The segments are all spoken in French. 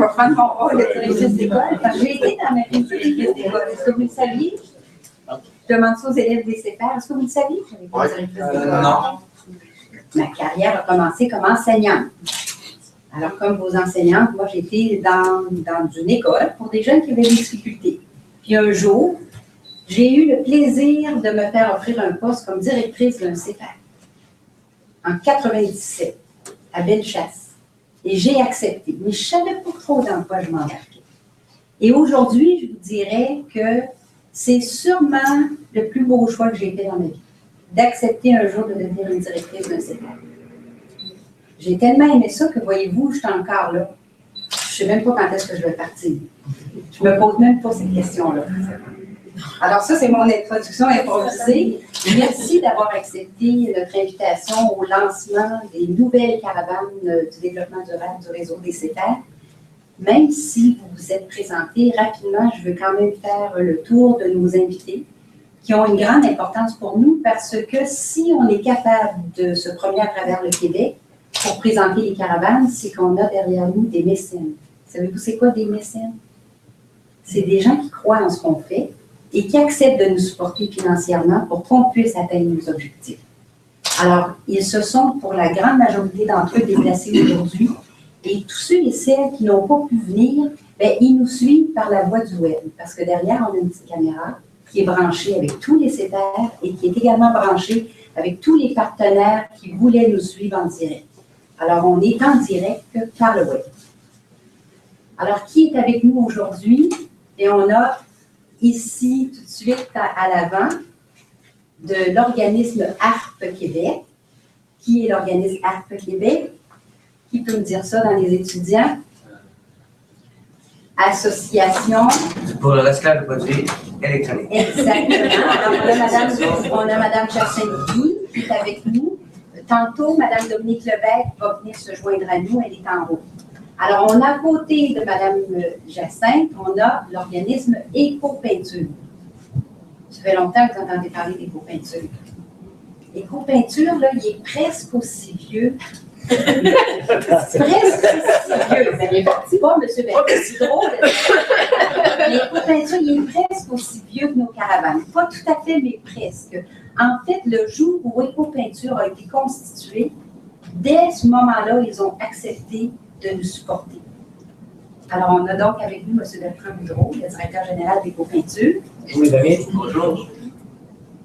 vais prendre mon rôle de directrice d'école. J'ai été dans ma vie de directrice d'école. Est-ce que vous le saviez? Je demande ça aux élèves des CFR. Est-ce que vous le saviez? Non. Ma carrière a commencé comme enseignante. Alors, comme vos enseignantes, moi, j'étais dans une école pour des jeunes qui avaient des difficultés. Puis un jour, j'ai eu le plaisir de me faire offrir un poste comme directrice d'un CFR en 97, à Bellechasse. Et j'ai accepté. Mais je ne savais pas trop dans quoi je m'embarquais. Et aujourd'hui, je vous dirais que c'est sûrement le plus beau choix que j'ai fait dans ma vie, d'accepter un jour de devenir une directrice d'un CFR. J'ai tellement aimé ça que, voyez-vous, je suis encore là. Je ne sais même pas quand est-ce que je vais partir. Je ne me pose même pas cette question-là. Alors ça, c'est mon introduction improvisée. Merci d'avoir accepté notre invitation au lancement des nouvelles caravanes du développement durable du réseau des CFR. Même si vous vous êtes présenté rapidement, je veux quand même faire le tour de nos invités qui ont une grande importance pour nous parce que si on est capable de se promener à travers le Québec pour présenter les caravanes, c'est qu'on a derrière nous des mécènes. Savez-vous c'est quoi des mécènes? C'est des gens qui croient en ce qu'on fait et qui acceptent de nous supporter financièrement pour qu'on puisse atteindre nos objectifs. Alors, ils se sont, pour la grande majorité d'entre eux, déplacés aujourd'hui. Et tous ceux et celles qui n'ont pas pu venir, bien, ils nous suivent par la voie du web. Parce que derrière, on a une petite caméra qui est branchée avec tous les CFR et qui est également branchée avec tous les partenaires qui voulaient nous suivre en direct. Alors, on est en direct par le web. Alors, qui est avec nous aujourd'hui? Et on a ici, tout de suite à l'avant, de l'organisme ARP Québec. Qui est l'organisme ARP Québec? Qui peut me dire ça dans les étudiants? Association. Pour le recyclage de produits électroniques. Exactement. Alors, on a Mme Jacinthe qui est avec nous. Tantôt, Mme Dominique Lebesgue va venir se joindre à nous. Elle est en haut. Alors, on a à côté de Mme Jacinthe, on a l'organisme Éco-Peinture. Ça fait longtemps que vous entendez parler d'Éco-Peinture. Éco-Peinture, là, il est presque aussi vieux. Presque aussi vieux. Vous avez parti pas, M. Bertrand, c'est drôle. L'éco-peinture, il est presque aussi vieux que nos caravanes. Pas tout à fait, mais presque. En fait, le jour où Éco-Peinture a été constituée, dès ce moment-là, ils ont accepté de nous supporter. Alors, on a donc avec nous M. Bertrand Boudreau, le directeur général d'Éco-Peinture. Bonjour, mes amis. Bonjour.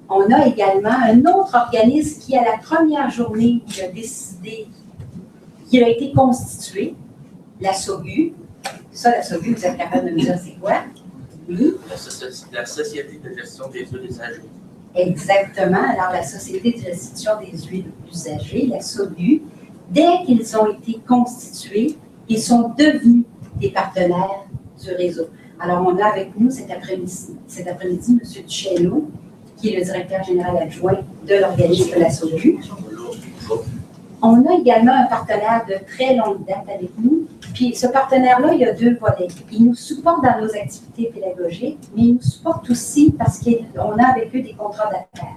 On a également un autre organisme qui, à la première journée, il a décidé, qui a été constitué, la SOGU. Ça, la SOGU, vous êtes capable de me dire c'est quoi? Oui. La Société de gestion des huiles usagées. Exactement. Alors, la Société de gestion des huiles usagées, la SOGU, dès qu'ils ont été constitués, ils sont devenus des partenaires du réseau. Alors, on a avec nous cet après-midi M. Duchesneau, qui est le directeur général adjoint de l'organisme de la SOGU. On a également un partenaire de très longue date avec nous. Puis ce partenaire-là, il y a deux volets. Il nous supporte dans nos activités pédagogiques, mais il nous supporte aussi parce qu'on a avec eux des contrats d'affaires.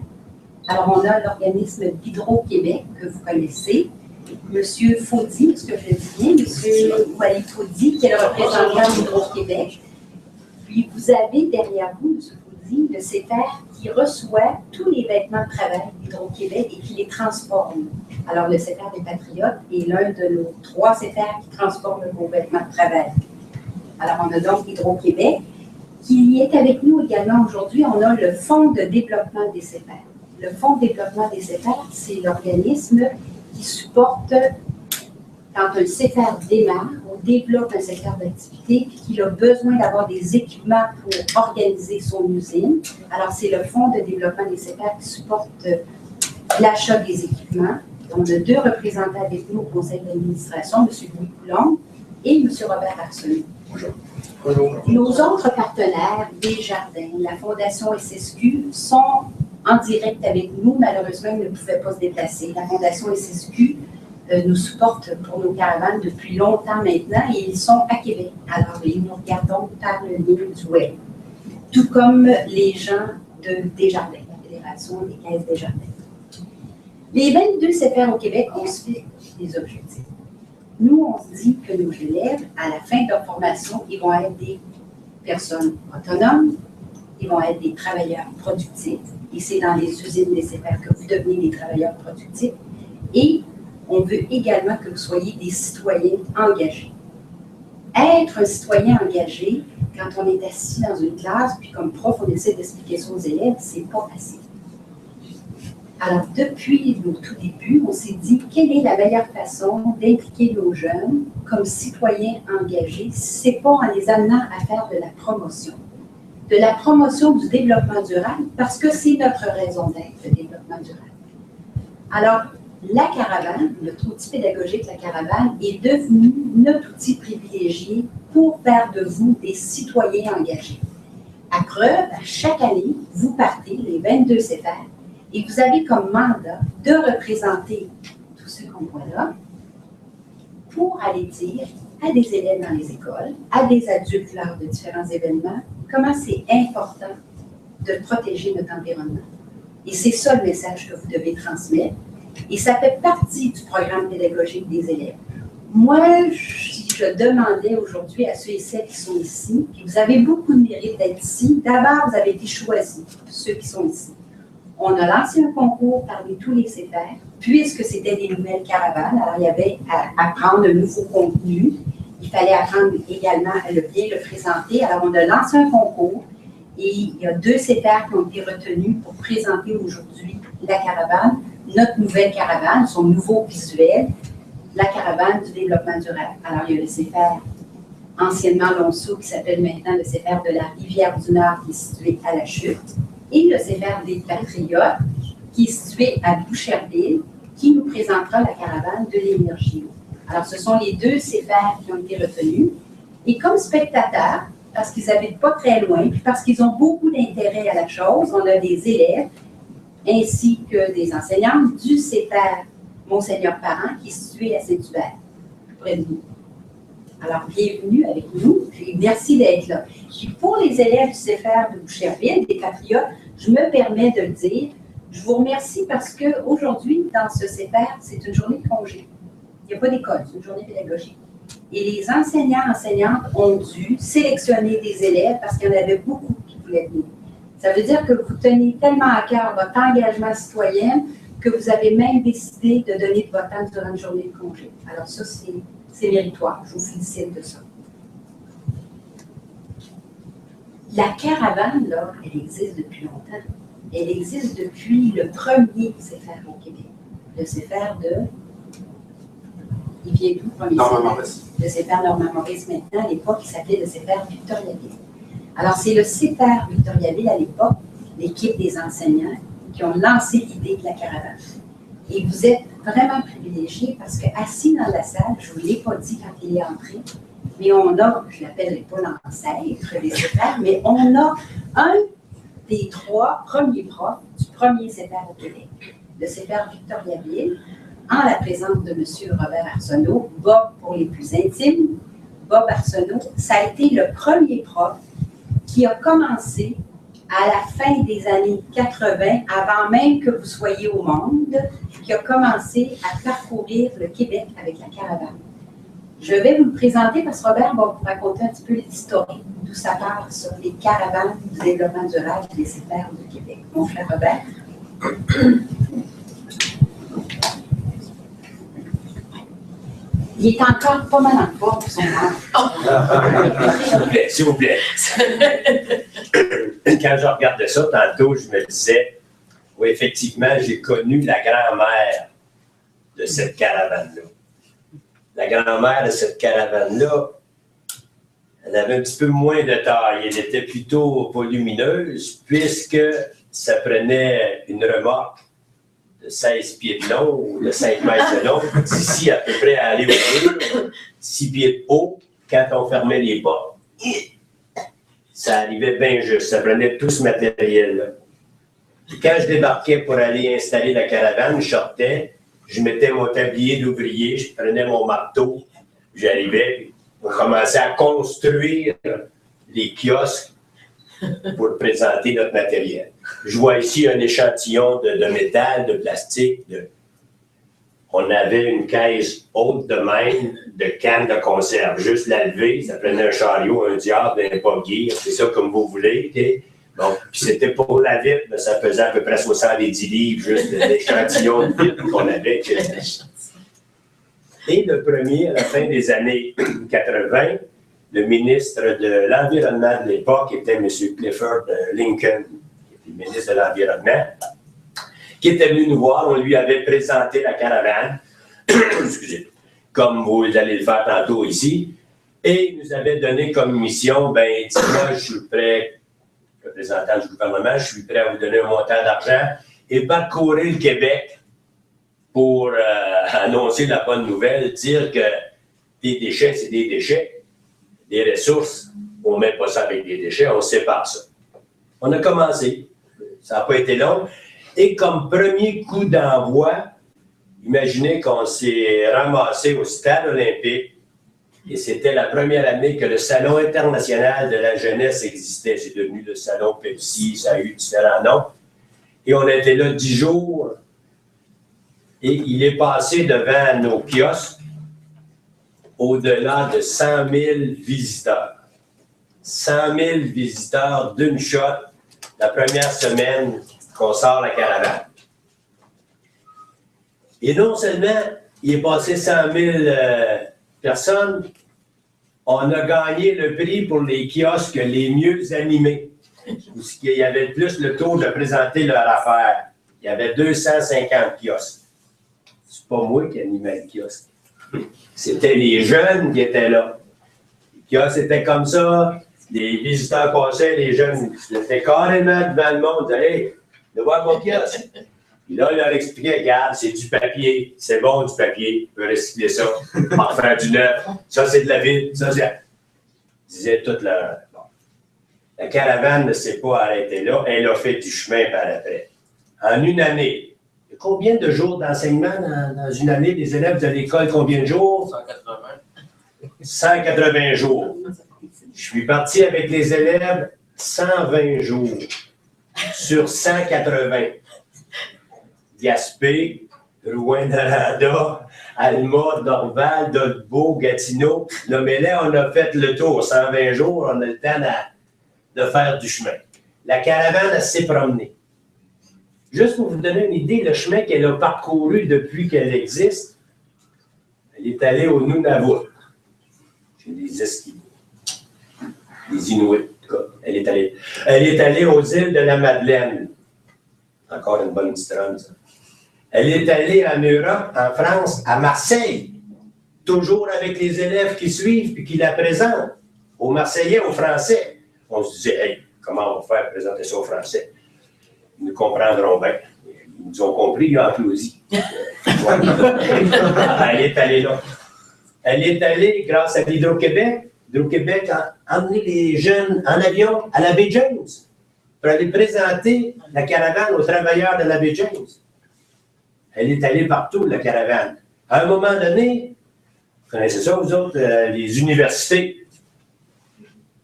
Alors, on a l'organisme d'Hydro-Québec, que vous connaissez, M. Faudy, est-ce que je le dis bien, M. Walid Faudy, qui est le représentant d'Hydro-Québec. Puis vous avez derrière vous, M. Faudy, le CFR qui reçoit tous les vêtements de travail d'Hydro-Québec et qui les transforme. Alors, le CFR des Patriotes est l'un de nos 3 CFR qui transforment vos vêtements de travail. Alors, on a donc Hydro-Québec qui est avec nous également aujourd'hui. On a le Fonds de développement des CFR. Le Fonds de développement des CFR, c'est l'organisme qui supporte, quand un CFR démarre, on développe un secteur d'activité, puis qu'il a besoin d'avoir des équipements pour organiser son usine. Alors, c'est le Fonds de développement des CFR qui supporte l'achat des équipements. On a 2 représentants avec nous au conseil d'administration, M. Louis Coulombe et M. Robert Arsenault. Bonjour. Bonjour. Nos autres partenaires, Desjardins, la Fondation SSQ, sont en direct avec nous. Malheureusement, ils ne pouvaient pas se déplacer. La Fondation SSQ nous supporte pour nos caravanes depuis longtemps maintenant et ils sont à Québec. Alors, nous regardons par le lien du web. Tout comme les gens de Desjardins, la Fédération des caisses Desjardins. Les 22 CFR au Québec ont suivi des objectifs. Nous, on se dit que nos élèves, à la fin de leur formation, ils vont être des personnes autonomes, ils vont être des travailleurs productifs, et c'est dans les usines des CFR que vous devenez des travailleurs productifs, et on veut également que vous soyez des citoyens engagés. Être un citoyen engagé, quand on est assis dans une classe, puis comme prof, on essaie d'expliquer ça aux élèves, c'est pas facile. Alors, depuis nos tout débuts, on s'est dit quelle est la meilleure façon d'impliquer nos jeunes comme citoyens engagés, si ce n'est pas en les amenant à faire de la promotion. De la promotion du développement durable, parce que c'est notre raison d'être, le développement durable. Alors, la caravane, notre outil pédagogique, la caravane, est devenu notre outil privilégié pour faire de vous des citoyens engagés. À preuve, à chaque année, vous partez, les 22 CFR, et vous avez comme mandat de représenter tous ceux qu'on voit là pour aller dire à des élèves dans les écoles, à des adultes lors de différents événements, comment c'est important de protéger notre environnement. Et c'est ça le message que vous devez transmettre. Et ça fait partie du programme pédagogique des élèves. Moi, si je demandais aujourd'hui à ceux et celles qui sont ici, puis vous avez beaucoup de mérite d'être ici, d'abord, vous avez été choisis, ceux qui sont ici. On a lancé un concours parmi tous les CFR, puisque c'était des nouvelles caravanes, alors il y avait à apprendre un nouveau contenu. Il fallait apprendre également à bien le présenter. Alors, on a lancé un concours et il y a 2 CFR qui ont été retenus pour présenter aujourd'hui la caravane, notre nouvelle caravane, son nouveau visuel, la caravane du développement durable. Alors, il y a le CFR anciennement Lonceau qui s'appelle maintenant le CFR de la Rivière-du-Nord qui est situé à La Chute et le CFR des Patriotes qui est situé à Boucherville qui nous présentera la caravane de l'énergie. Alors, ce sont les 2 CFR qui ont été retenus. Et comme spectateurs, parce qu'ils habitent pas très loin, puis parce qu'ils ont beaucoup d'intérêt à la chose, on a des élèves ainsi que des enseignants du CFR Monseigneur Parent qui est situé à Saint-Hubert, près de nous. Alors, bienvenue avec nous, puis merci d'être là. Puis pour les élèves du CFR de Boucherville, des Patriotes, je me permets de le dire, je vous remercie parce qu'aujourd'hui, dans ce CFR, c'est une journée de congé. Il n'y a pas d'école, c'est une journée pédagogique. Et les enseignantes ont dû sélectionner des élèves parce qu'il y en avait beaucoup qui voulaient venir. Ça veut dire que vous tenez tellement à cœur votre engagement citoyen que vous avez même décidé de donner de votre temps durant une journée de congé. Alors ça, c'est méritoire. Je vous félicite de ça. La caravane, là, elle existe depuis longtemps. Elle existe depuis le premier CFR au Québec. Le CFR de... Il vient d'où, le premier Normand-Maurice. Le CFR Normand-Maurice maintenant, à l'époque, il s'appelait le CFR Victoriaville. Alors, c'est le CFR Victoriaville, à l'époque, l'équipe des enseignants, qui ont lancé l'idée de la caravane. Et vous êtes vraiment privilégiés parce qu'assis dans la salle, je ne vous l'ai pas dit quand il est entré, mais on a, je ne l'appellerai pas l'ancêtre des CFR, mais on a un des 3 premiers profs du premier CFR au Québec, le CFR Victoriaville, en la présence de M. Robert Arsenault, Bob pour les plus intimes. Bob Arsenault, ça a été le premier prof qui a commencé à la fin des années 80, avant même que vous soyez au monde, qui a commencé à parcourir le Québec avec la caravane. Je vais vous le présenter parce que Robert va vous raconter un petit peu l'historique, d'où ça part sur les caravanes du développement durable des CFR du Québec. Mon frère Robert. Il est encore pas mal en forme pour son âge. S'il vous plaît. Quand je regardais ça tantôt, je me disais, oui, effectivement, j'ai connu la grand-mère de cette caravane-là. La grand-mère de cette caravane-là, elle avait un petit peu moins de taille. Elle était plutôt volumineuse, puisque ça prenait une remorque de 16 pieds de long ou de 5 mètres de long, d'ici à peu près à aller au mur, 6 pieds de haut, quand on fermait les portes. Ça arrivait bien juste, ça prenait tout ce matériel-là. Puis quand je débarquais pour aller installer la caravane, je sortais, je mettais mon tablier d'ouvrier, je prenais mon marteau, j'arrivais, puis on commençait à construire les kiosques pour présenter notre matériel. Je vois ici un échantillon de métal, de plastique. on avait une caisse haute de même de cannes de conserve. Juste la lever, ça prenait un chariot, un diable, un buggy, c'est ça comme vous voulez. Okay? Bon, puis c'était pour la vitre, mais ça pesait à peu près 70 livres, juste l'échantillon de vitre qu'on avait. Et le premier, à la fin des années 80, le ministre de l'Environnement de l'époque était M. Clifford Lincoln, qui était ministre de l'Environnement, qui était venu nous voir. On lui avait présenté la caravane, excusez, comme vous allez le faire tantôt ici, et il nous avait donné comme mission, ben, dis-moi, je suis prêt, représentant du gouvernement, je suis prêt à vous donner un montant d'argent et parcourir le Québec pour annoncer la bonne nouvelle, dire que des déchets, c'est des déchets, des ressources, on ne met pas ça avec des déchets, on sépare ça. On a commencé, ça n'a pas été long, et comme premier coup d'envoi, imaginez qu'on s'est ramassé au Stade olympique, et c'était la première année que le Salon international de la jeunesse existait. C'est devenu le Salon Pepsi, ça a eu différents noms. Et on était là 10 jours, et il est passé devant nos kiosques au-delà de 100 000 visiteurs. 100 000 visiteurs d'une shot la première semaine qu'on sort la caravane. Et non seulement il est passé 100 000 personnes, on a gagné le prix pour les kiosques les mieux animés, où il y avait plus le tour de présenter leur affaire. Il y avait 250 kiosques. C'est pas moi qui animais le kiosque. C'était les jeunes qui étaient là. Les kiosques étaient comme ça, les visiteurs passaient, les jeunes étaient carrément devant le monde, ils disaient « Hey, de voir mon kiosque ». Puis là, il leur expliquait, regarde, c'est du papier, c'est bon du papier, on peut recycler ça, en faire du neuf, ça c'est de la vitre, ça c'est... Ils disaient toute leur... Bon. La caravane ne s'est pas arrêtée là, elle a fait du chemin par après. En une année, il y a combien de jours d'enseignement dans une année? Les élèves de l'école, combien de jours? 180. 180 jours. Je suis parti avec les élèves 120 jours sur 180. Gaspé, Rouyn-Noranda, Alma, Dorval, Dolbeau, Gatineau. Là, mais là, on a fait le tour. 120 jours, on a le temps de faire du chemin. La caravane, elle s'est promenée. Juste pour vous donner une idée, le chemin qu'elle a parcouru depuis qu'elle existe, elle est allée au Nunavut, chez les Esquimaux, les Inuits, en tout cas. Elle est allée aux îles de la Madeleine. Encore une bonne petite run, ça. Elle est allée en Europe, en France, à Marseille, toujours avec les élèves qui suivent et qui la présentent, aux Marseillais, aux Français. On se disait, hey, comment on va faire présenter ça aux Français? Ils nous comprendront bien. Ils nous ont compris, ils ont applaudi. Elle est allée là. Elle est allée, grâce à l'Hydro-Québec, Hydro-Québec a emmené les jeunes en avion à la baie James pour aller présenter la caravane aux travailleurs de la baie James. Elle est allée partout, la caravane. À un moment donné, vous connaissez ça, vous autres, les universités.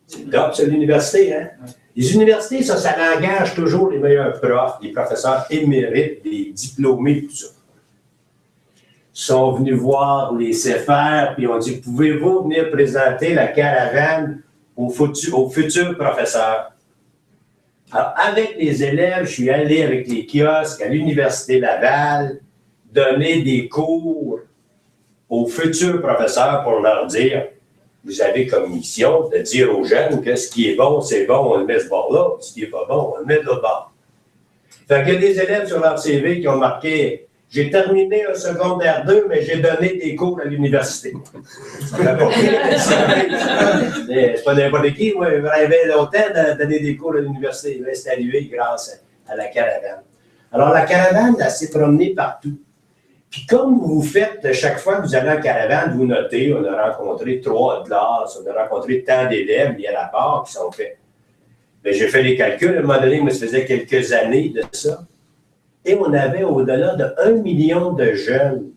C'est top, c'est l'université, hein? Les universités, ça engage toujours les meilleurs profs, les professeurs émérites, des diplômés, tout ça. Ils sont venus voir, les laisser faire, puis ont dit, pouvez-vous venir présenter la caravane aux futurs professeurs? Alors, avec les élèves, je suis allé avec les kiosques à l'Université Laval, donner des cours aux futurs professeurs pour leur dire, vous avez comme mission de dire aux jeunes que ce qui est bon, c'est bon, on le met ce bord-là, ce qui n'est pas bon, on le met de l'autre bord. Fait qu'il y a des élèves sur leur CV qui ont marqué « J'ai terminé un secondaire 2, mais j'ai donné des cours à l'université. » C'est pas n'importe qui, moi, je rêvais longtemps de donner des cours à l'université. Là, c'est arrivé grâce à la caravane. Alors, la caravane, elle s'est promenée partout. Puis comme vous faites, chaque fois que vous allez en caravane, vous notez, on a rencontré 3 classes, on a rencontré tant d'élèves, il y a rapports qui sont faits. Bien, j'ai fait les calculs, à un moment donné, moi, ça faisait quelques années de ça. Et on avait au-delà de 1 million de jeunes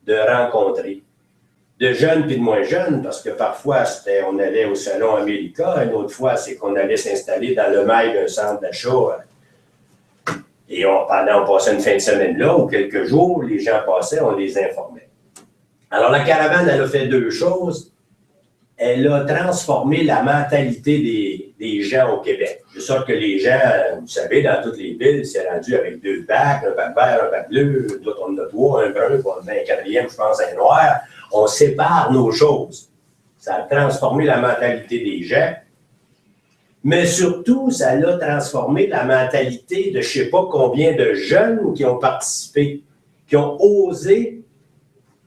de rencontrer. De jeunes puis de moins jeunes, parce que parfois, on allait au Salon América, une autre fois, c'est qu'on allait s'installer dans le mail d'un centre d'achat. Et pendant on passait une fin de semaine là, ou quelques jours, les gens passaient, on les informait. Alors, la caravane, elle a fait deux choses. Elle a transformé la mentalité des gens au Québec. De sorte que les gens, vous savez, dans toutes les villes, c'est rendu avec deux bacs, un bac vert, un bac bleu, d'autres on en a trois, un brun, on a un quatrième, je pense, un noir. On sépare nos choses. Ça a transformé la mentalité des gens. Mais surtout, ça a transformé la mentalité de je ne sais pas combien de jeunes qui ont participé, qui ont osé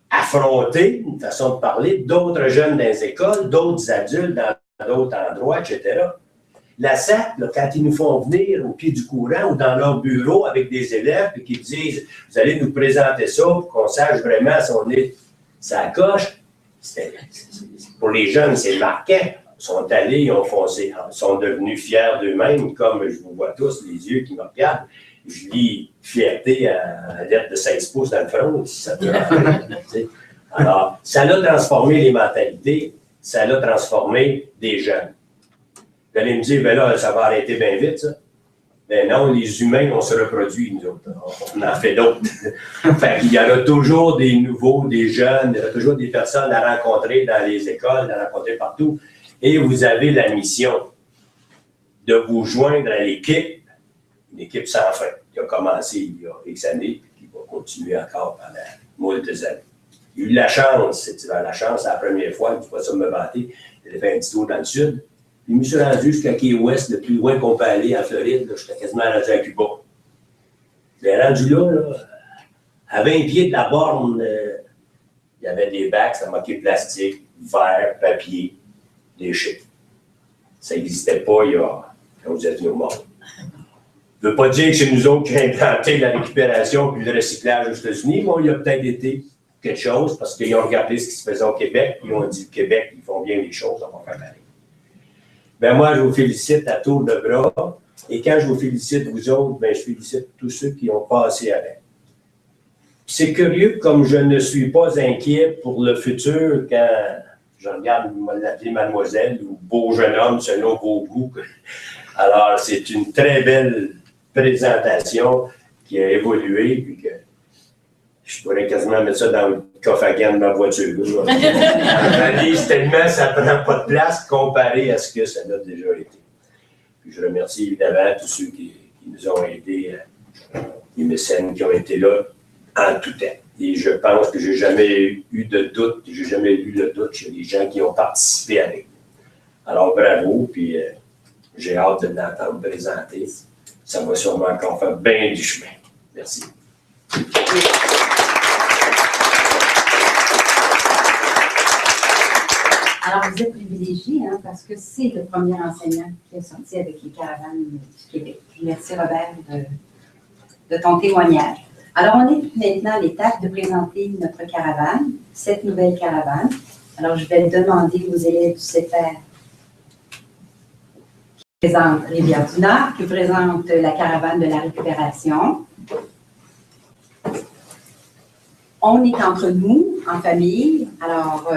affronter, une façon de parler, d'autres jeunes dans les écoles, d'autres adultes dans d'autres endroits, etc. La SAC, là, quand ils nous font venir au pied du courant ou dans leur bureau avec des élèves et qu'ils disent « Vous allez nous présenter ça pour qu'on sache vraiment si on est ça coche », pour les jeunes, c'est marquant. Ils sont allés, ils ont foncé, ils sont devenus fiers d'eux-mêmes, comme je vous vois tous, les yeux qui me regardent. Je lis fierté à lettre de 16 pouces dans le front, si ça peut faire. Alors, ça a transformé les mentalités, ça a transformé des jeunes. Vous allez me dire, ben là, ça va arrêter bien vite, ça. Ben non, les humains, on se reproduit, nous autres. On en fait d'autres. Fait qu'il y en a toujours des nouveaux, des jeunes, il y a toujours des personnes à rencontrer dans les écoles, à rencontrer partout. Et vous avez la mission de vous joindre à l'équipe, une équipe sans fin, qui a commencé il y a X années, et qui va continuer encore pendant moult années. Il y a eu la chance, c'est la chance, la première fois, je ne peux pas ça me vanter, j'ai fait un petit tour dans le sud, puis je me suis rendu jusqu'à Key West, le plus loin qu'on peut aller en Floride, j'étais quasiment rendu à Cuba. Mais rendu là, à 20 pieds de la borne, il y avait des bacs, ça manquait de plastique, verre, papier, déchets. Ça n'existait pas il y a, quand vous êtes venu au monde. Je ne veux pas dire que c'est nous autres qui avons inventé la récupération et le recyclage aux États-Unis, mais il y a peut-être été quelque chose parce qu'ils ont regardé ce qui se faisait au Québec et ils ont dit, Québec, ils font bien les choses, on va faire pareil. Ben moi, je vous félicite à tour de bras. Et quand je vous félicite, vous autres, ben, je félicite tous ceux qui ont passé avec. C'est curieux, comme je ne suis pas inquiet pour le futur quand je regarde l'appeler mademoiselle ou beau jeune homme selon vos goûts. Alors, c'est une très belle présentation qui a évolué, puis que je pourrais quasiment mettre ça dans le coffre à gants de ma voiture. Je lise tellement, ça ne prend pas de place comparé à ce que ça a déjà été. Puis je remercie évidemment tous ceux qui nous ont aidés, les mécènes qui ont été là en tout temps. Et je pense que je n'ai jamais eu de doute, chez les gens qui ont participé avec nous. Alors bravo, puis j'ai hâte de l'entendre présenter. Ça va sûrement encore faire bien du chemin. Merci. Alors, vous êtes privilégié, hein, parce que c'est le premier enseignant qui est sorti avec les caravanes du Québec. Merci, Robert, de ton témoignage. Alors, on est maintenant à l'étape de présenter notre caravane, cette nouvelle caravane. Alors, je vais demander aux élèves du CEPER qui présentent Rivière-du-Nord, qui présentent la caravane de la récupération. On est entre nous, en famille. Alors,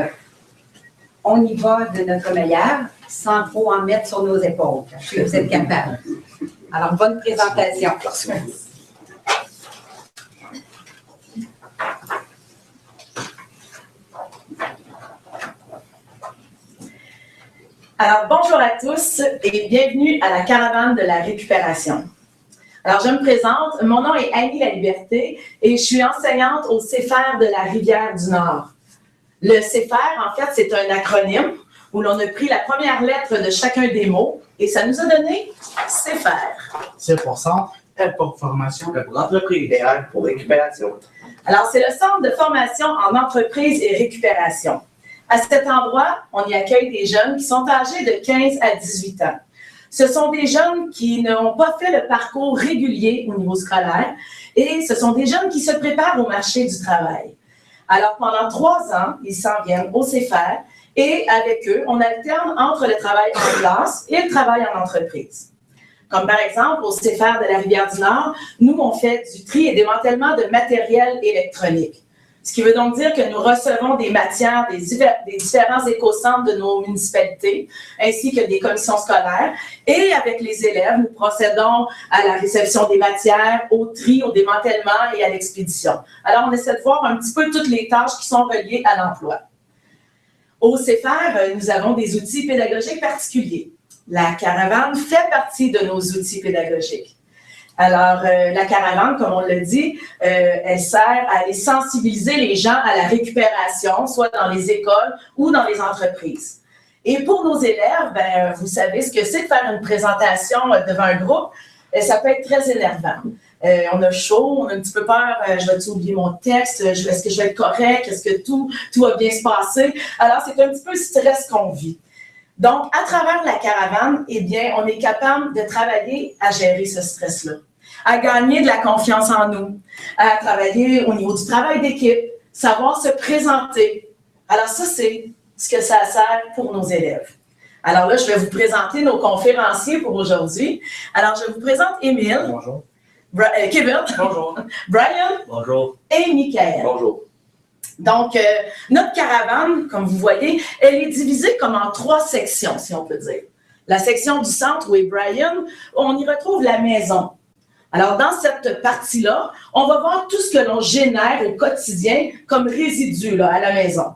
on y va de notre meilleur, sans trop en mettre sur nos épaules. Je suis que vous êtes capable. Alors, bonne présentation. Merci. Alors, bonjour à tous et bienvenue à la caravane de la récupération. Alors, je me présente, mon nom est Annie Laliberté et je suis enseignante au CEPER de la Rivière-du-Nord. Le CEPER, en fait, c'est un acronyme où l'on a pris la première lettre de chacun des mots et ça nous a donné CEPER. C pour centre, F pour formation, Pour l'entreprise. Et R pour récupération. Alors, c'est le centre de formation en entreprise et récupération. À cet endroit, on y accueille des jeunes qui sont âgés de 15 à 18 ans. Ce sont des jeunes qui n'ont pas fait le parcours régulier au niveau scolaire et ce sont des jeunes qui se préparent au marché du travail. Alors, pendant 3 ans, ils s'en viennent au CEPER et avec eux, on alterne entre le travail en classe et le travail en entreprise. Comme par exemple, au CEPER de la Rivière-du-Nord, nous, on fait du tri et démantèlement de matériel électronique. Ce qui veut donc dire que nous recevons des matières des différents éco-centres de nos municipalités, ainsi que des commissions scolaires. Et avec les élèves, nous procédons à la réception des matières, au tri, au démantèlement et à l'expédition. Alors, on essaie de voir un petit peu toutes les tâches qui sont reliées à l'emploi. Au CFR, nous avons des outils pédagogiques particuliers. La caravane fait partie de nos outils pédagogiques. Alors, la caravane, comme on l'a dit, elle sert à aller sensibiliser les gens à la récupération, soit dans les écoles ou dans les entreprises. Et pour nos élèves, ben, vous savez ce que c'est de faire une présentation devant un groupe. Ça peut être très énervant. On a chaud, on a un petit peu peur, je vais oublier mon texte, est-ce que je vais être correct, est-ce que tout va bien se passer? Alors, c'est un petit peu le stress qu'on vit. Donc, à travers la caravane, eh bien, on est capable de travailler à gérer ce stress-là, à gagner de la confiance en nous, à travailler au niveau du travail d'équipe, savoir se présenter. Alors ça, c'est ce que ça sert pour nos élèves. Alors là, je vais vous présenter nos conférenciers pour aujourd'hui. Alors, je vous présente Émile. Bonjour. Kevin. Bonjour. Brian. Bonjour. Et Michael. Bonjour. Donc, notre caravane, comme vous voyez, elle est divisée comme en 3 sections, si on peut dire. La section du centre, où est Brian, on y retrouve la maison. Alors, dans cette partie-là, on va voir tout ce que l'on génère au quotidien comme résidus là, à la maison.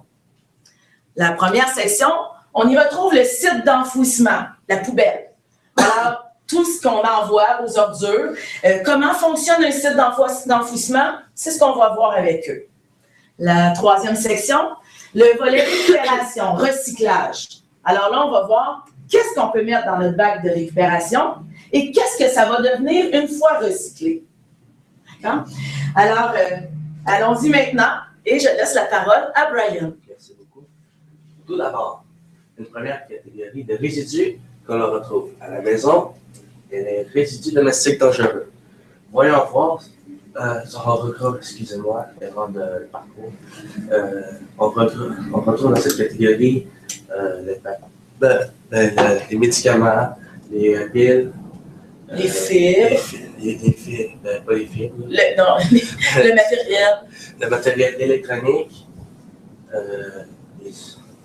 La première section, on y retrouve le site d'enfouissement, la poubelle. Alors, tout ce qu'on envoie aux ordures, comment fonctionne un site d'enfouissement, c'est ce qu'on va voir avec eux. La 3e section, le volet récupération, recyclage. Alors là, on va voir qu'est-ce qu'on peut mettre dans notre bac de récupération et qu'est-ce que ça va devenir une fois recyclé. D'accord? Alors, allons-y maintenant et je laisse la parole à Brian. Merci beaucoup. Tout d'abord, une première catégorie de résidus que l'on retrouve à la maison et les résidus domestiques dangereux. Voyons voir. Excusez-moi, avant de parcours. On retrouve dans cette catégorie les médicaments, les piles, les fils. Les fils, pas les fils. Le matériel. Le matériel électronique.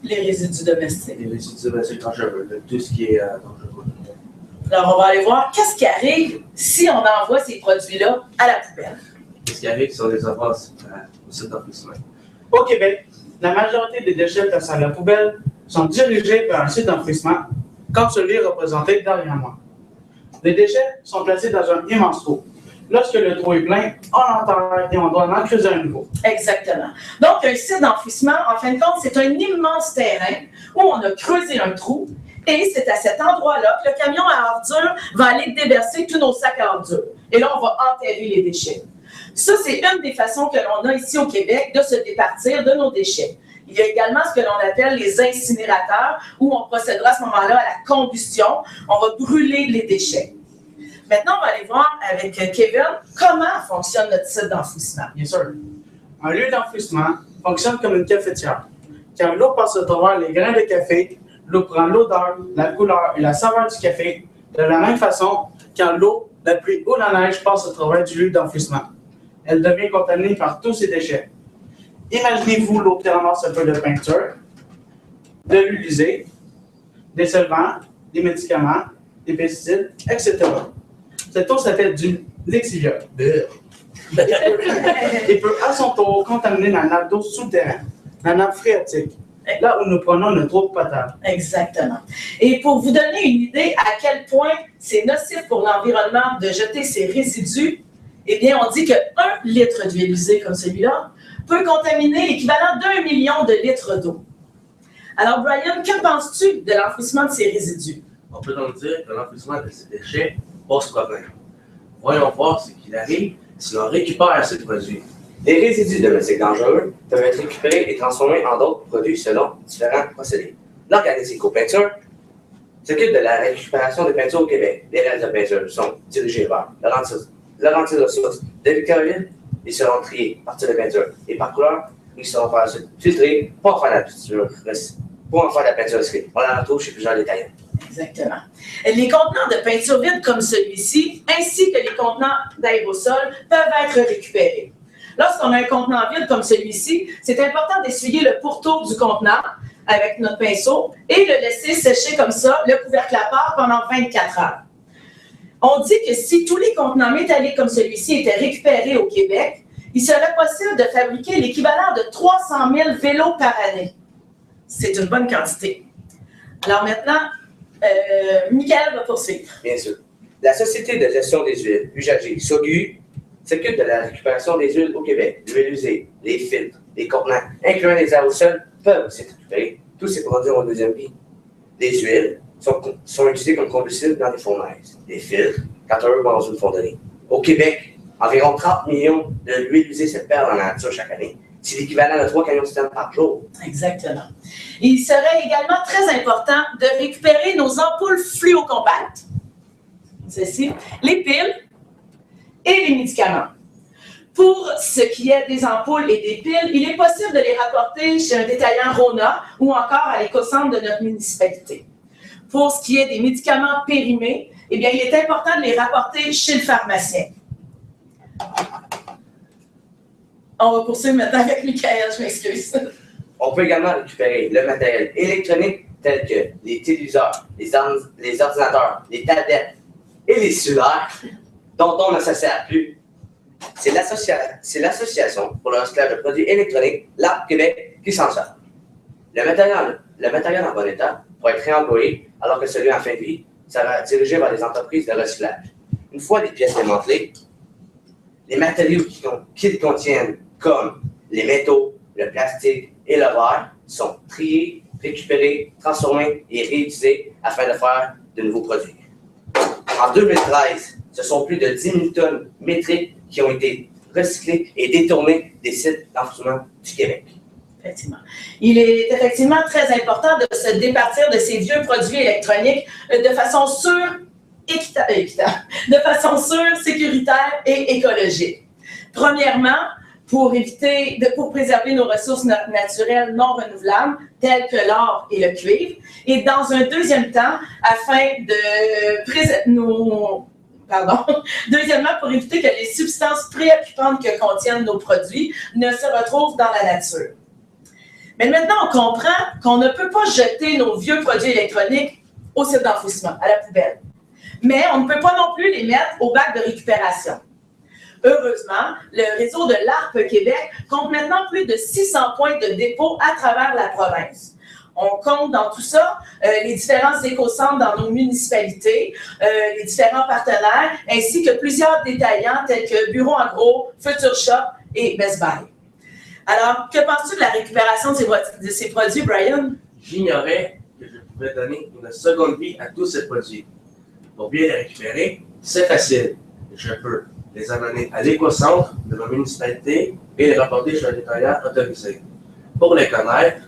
Les résidus domestiques. Les résidus domestiques dangereux, tout ce qui est dangereux. Alors, on va aller voir qu'est-ce qui arrive si on envoie ces produits-là à la poubelle. Qu'est-ce qui arrive si on les envoie au site d'enfouissement? Au Québec, la majorité des déchets passés à la poubelle sont dirigés vers un site d'enfouissement, comme celui représenté derrière moi. Les déchets sont placés dans un immense trou. Lorsque le trou est plein, on l'enterre et on doit en creuser un nouveau. Exactement. Donc, un site d'enfouissement, en fin de compte, c'est un immense terrain où on a creusé un trou. Et c'est à cet endroit-là que le camion à ordures va aller déverser tous nos sacs à ordures. Et là, on va enterrer les déchets. Ça, c'est une des façons que l'on a ici au Québec de se départir de nos déchets. Il y a également ce que l'on appelle les incinérateurs, où on procédera à ce moment-là à la combustion. On va brûler les déchets. Maintenant, on va aller voir avec Kevin comment fonctionne notre site d'enfouissement. Bien sûr. Un lieu d'enfouissement fonctionne comme une cafetière, car l'eau passe à travers les grains de café. L'eau prend l'odeur, la couleur et la saveur du café. De la même façon, quand l'eau, la pluie ou la neige passe au travers du lieu d'enfouissement, elle devient contaminée par tous ces déchets. Imaginez-vous l'eau qui ramasse un peu de peinture, de l'huile usée, des solvants, des médicaments, des pesticides, etc. Cette eau s'appelle du lixiviol. Et peut à son tour contaminer la nappe d'eau souterraine, la nappe phréatique, là où nous prenons notre eau potable. Exactement. Et pour vous donner une idée à quel point c'est nocif pour l'environnement de jeter ces résidus, eh bien, on dit que 1 litre d'huile usée comme celui-là peut contaminer l'équivalent d'1 million de litres d'eau. Alors, Brian, que penses-tu de l'enfouissement de ces résidus? On peut donc dire que l'enfouissement de ces déchets pose problème. Voyons voir ce qu'il arrive si l'on récupère ces produits. Les résidus domestiques dangereux peuvent être récupérés et transformés en d'autres produits selon différents procédés. L'organisme Éco-Peinture s'occupe de la récupération des peintures au Québec. Les restes de peinture sont dirigés vers Laurentides ressources de Victorville. Ils seront triés par type de peinture et par couleur. Ils seront filtrés pour en faire la peinture recyclée. On la retrouve chez plusieurs détaillants. Exactement. Les contenants de peinture vide comme celui-ci, ainsi que les contenants d'aérosol, peuvent être récupérés. Lorsqu'on a un contenant vide comme celui-ci, c'est important d'essuyer le pourtour du contenant avec notre pinceau et le laisser sécher comme ça, le couvercle à part, pendant 24 heures. On dit que si tous les contenants métalliques comme celui-ci étaient récupérés au Québec, il serait possible de fabriquer l'équivalent de 300 000 vélos par année. C'est une bonne quantité. Alors maintenant, Michael va poursuivre. Bien sûr. La Société de gestion des huiles usagées, SOGU, s'occupe de la récupération des huiles au Québec. L'huile usée, les filtres, les contenants, incluant les aérosols, peuvent aussi être récupérés. Tous ces produits ont une deuxième vie. Les huiles sont utilisées comme combustible dans les fournaises. Les filtres, quand eux vont dans une fonderie. Au Québec, environ 30 millions de huiles usées se perdent dans la nature chaque année. C'est l'équivalent de 3 camions de citerne par jour. Exactement. Il serait également très important de récupérer nos ampoules fluocompactes, ceci, les piles et les médicaments. Pour ce qui est des ampoules et des piles, il est possible de les rapporter chez un détaillant Rona ou encore à l'éco-centre de notre municipalité. Pour ce qui est des médicaments périmés, eh bien, il est important de les rapporter chez le pharmacien. On va poursuivre maintenant avec Michael, je m'excuse. On peut également récupérer le matériel électronique tel que les téléviseurs, les ordinateurs, les tablettes et les cellulaires dont on ne se sert plus. C'est l'Association pour le recyclage de produits électroniques, l'ARP Québec, qui s'en sort. Le matériel en bon état pourra être réemployé, alors que celui en fin de vie sera dirigé vers les entreprises de recyclage. Une fois les pièces démantelées, les matériaux qu'ils contiennent, comme les métaux, le plastique et le verre, sont triés, récupérés, transformés et réutilisés afin de faire de nouveaux produits. En 2013, ce sont plus de 10 000 tonnes métriques qui ont été recyclées et détournées des sites d'enfouissement du Québec. Effectivement. Il est effectivement très important de se départir de ces vieux produits électroniques de façon sûre, de façon sûre, sécuritaire et écologique. Premièrement, pour préserver nos ressources naturelles non renouvelables, telles que l'or et le cuivre, et dans un deuxième temps, afin de deuxièmement, pour éviter que les substances préoccupantes que contiennent nos produits ne se retrouvent dans la nature. Mais maintenant, on comprend qu'on ne peut pas jeter nos vieux produits électroniques au site d'enfouissement, à la poubelle. Mais on ne peut pas non plus les mettre au bac de récupération. Heureusement, le réseau de l'ARP Québec compte maintenant plus de 600 points de dépôt à travers la province. On compte dans tout ça les différents éco-centres dans nos municipalités, les différents partenaires, ainsi que plusieurs détaillants tels que Bureau Agro, Future Shop et Best Buy. Alors, que penses-tu de la récupération de ces produits, Brian? J'ignorais que je pouvais donner une seconde vie à tous ces produits. Pour bien les récupérer, c'est facile. Je peux les amener à l'éco-centre de ma municipalité et les rapporter chez un détaillant autorisé. Pour les connaître,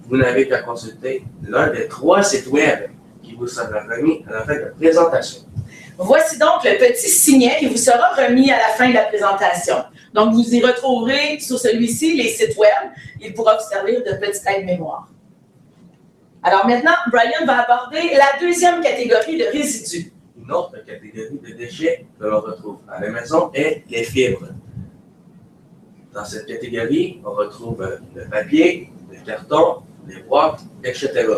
vous n'avez qu'à consulter l'un des 3 sites web qui vous sera remis à la fin de la présentation. Voici donc le petit signet qui vous sera remis à la fin de la présentation. Donc, vous y retrouverez sur celui-ci les sites web. Il pourra vous servir de petite aide-mémoire. Alors maintenant, Brian va aborder la deuxième catégorie de résidus. Une autre catégorie de déchets que l'on retrouve à la maison est les fibres. Dans cette catégorie, on retrouve le papier, le carton, les boîtes, etc.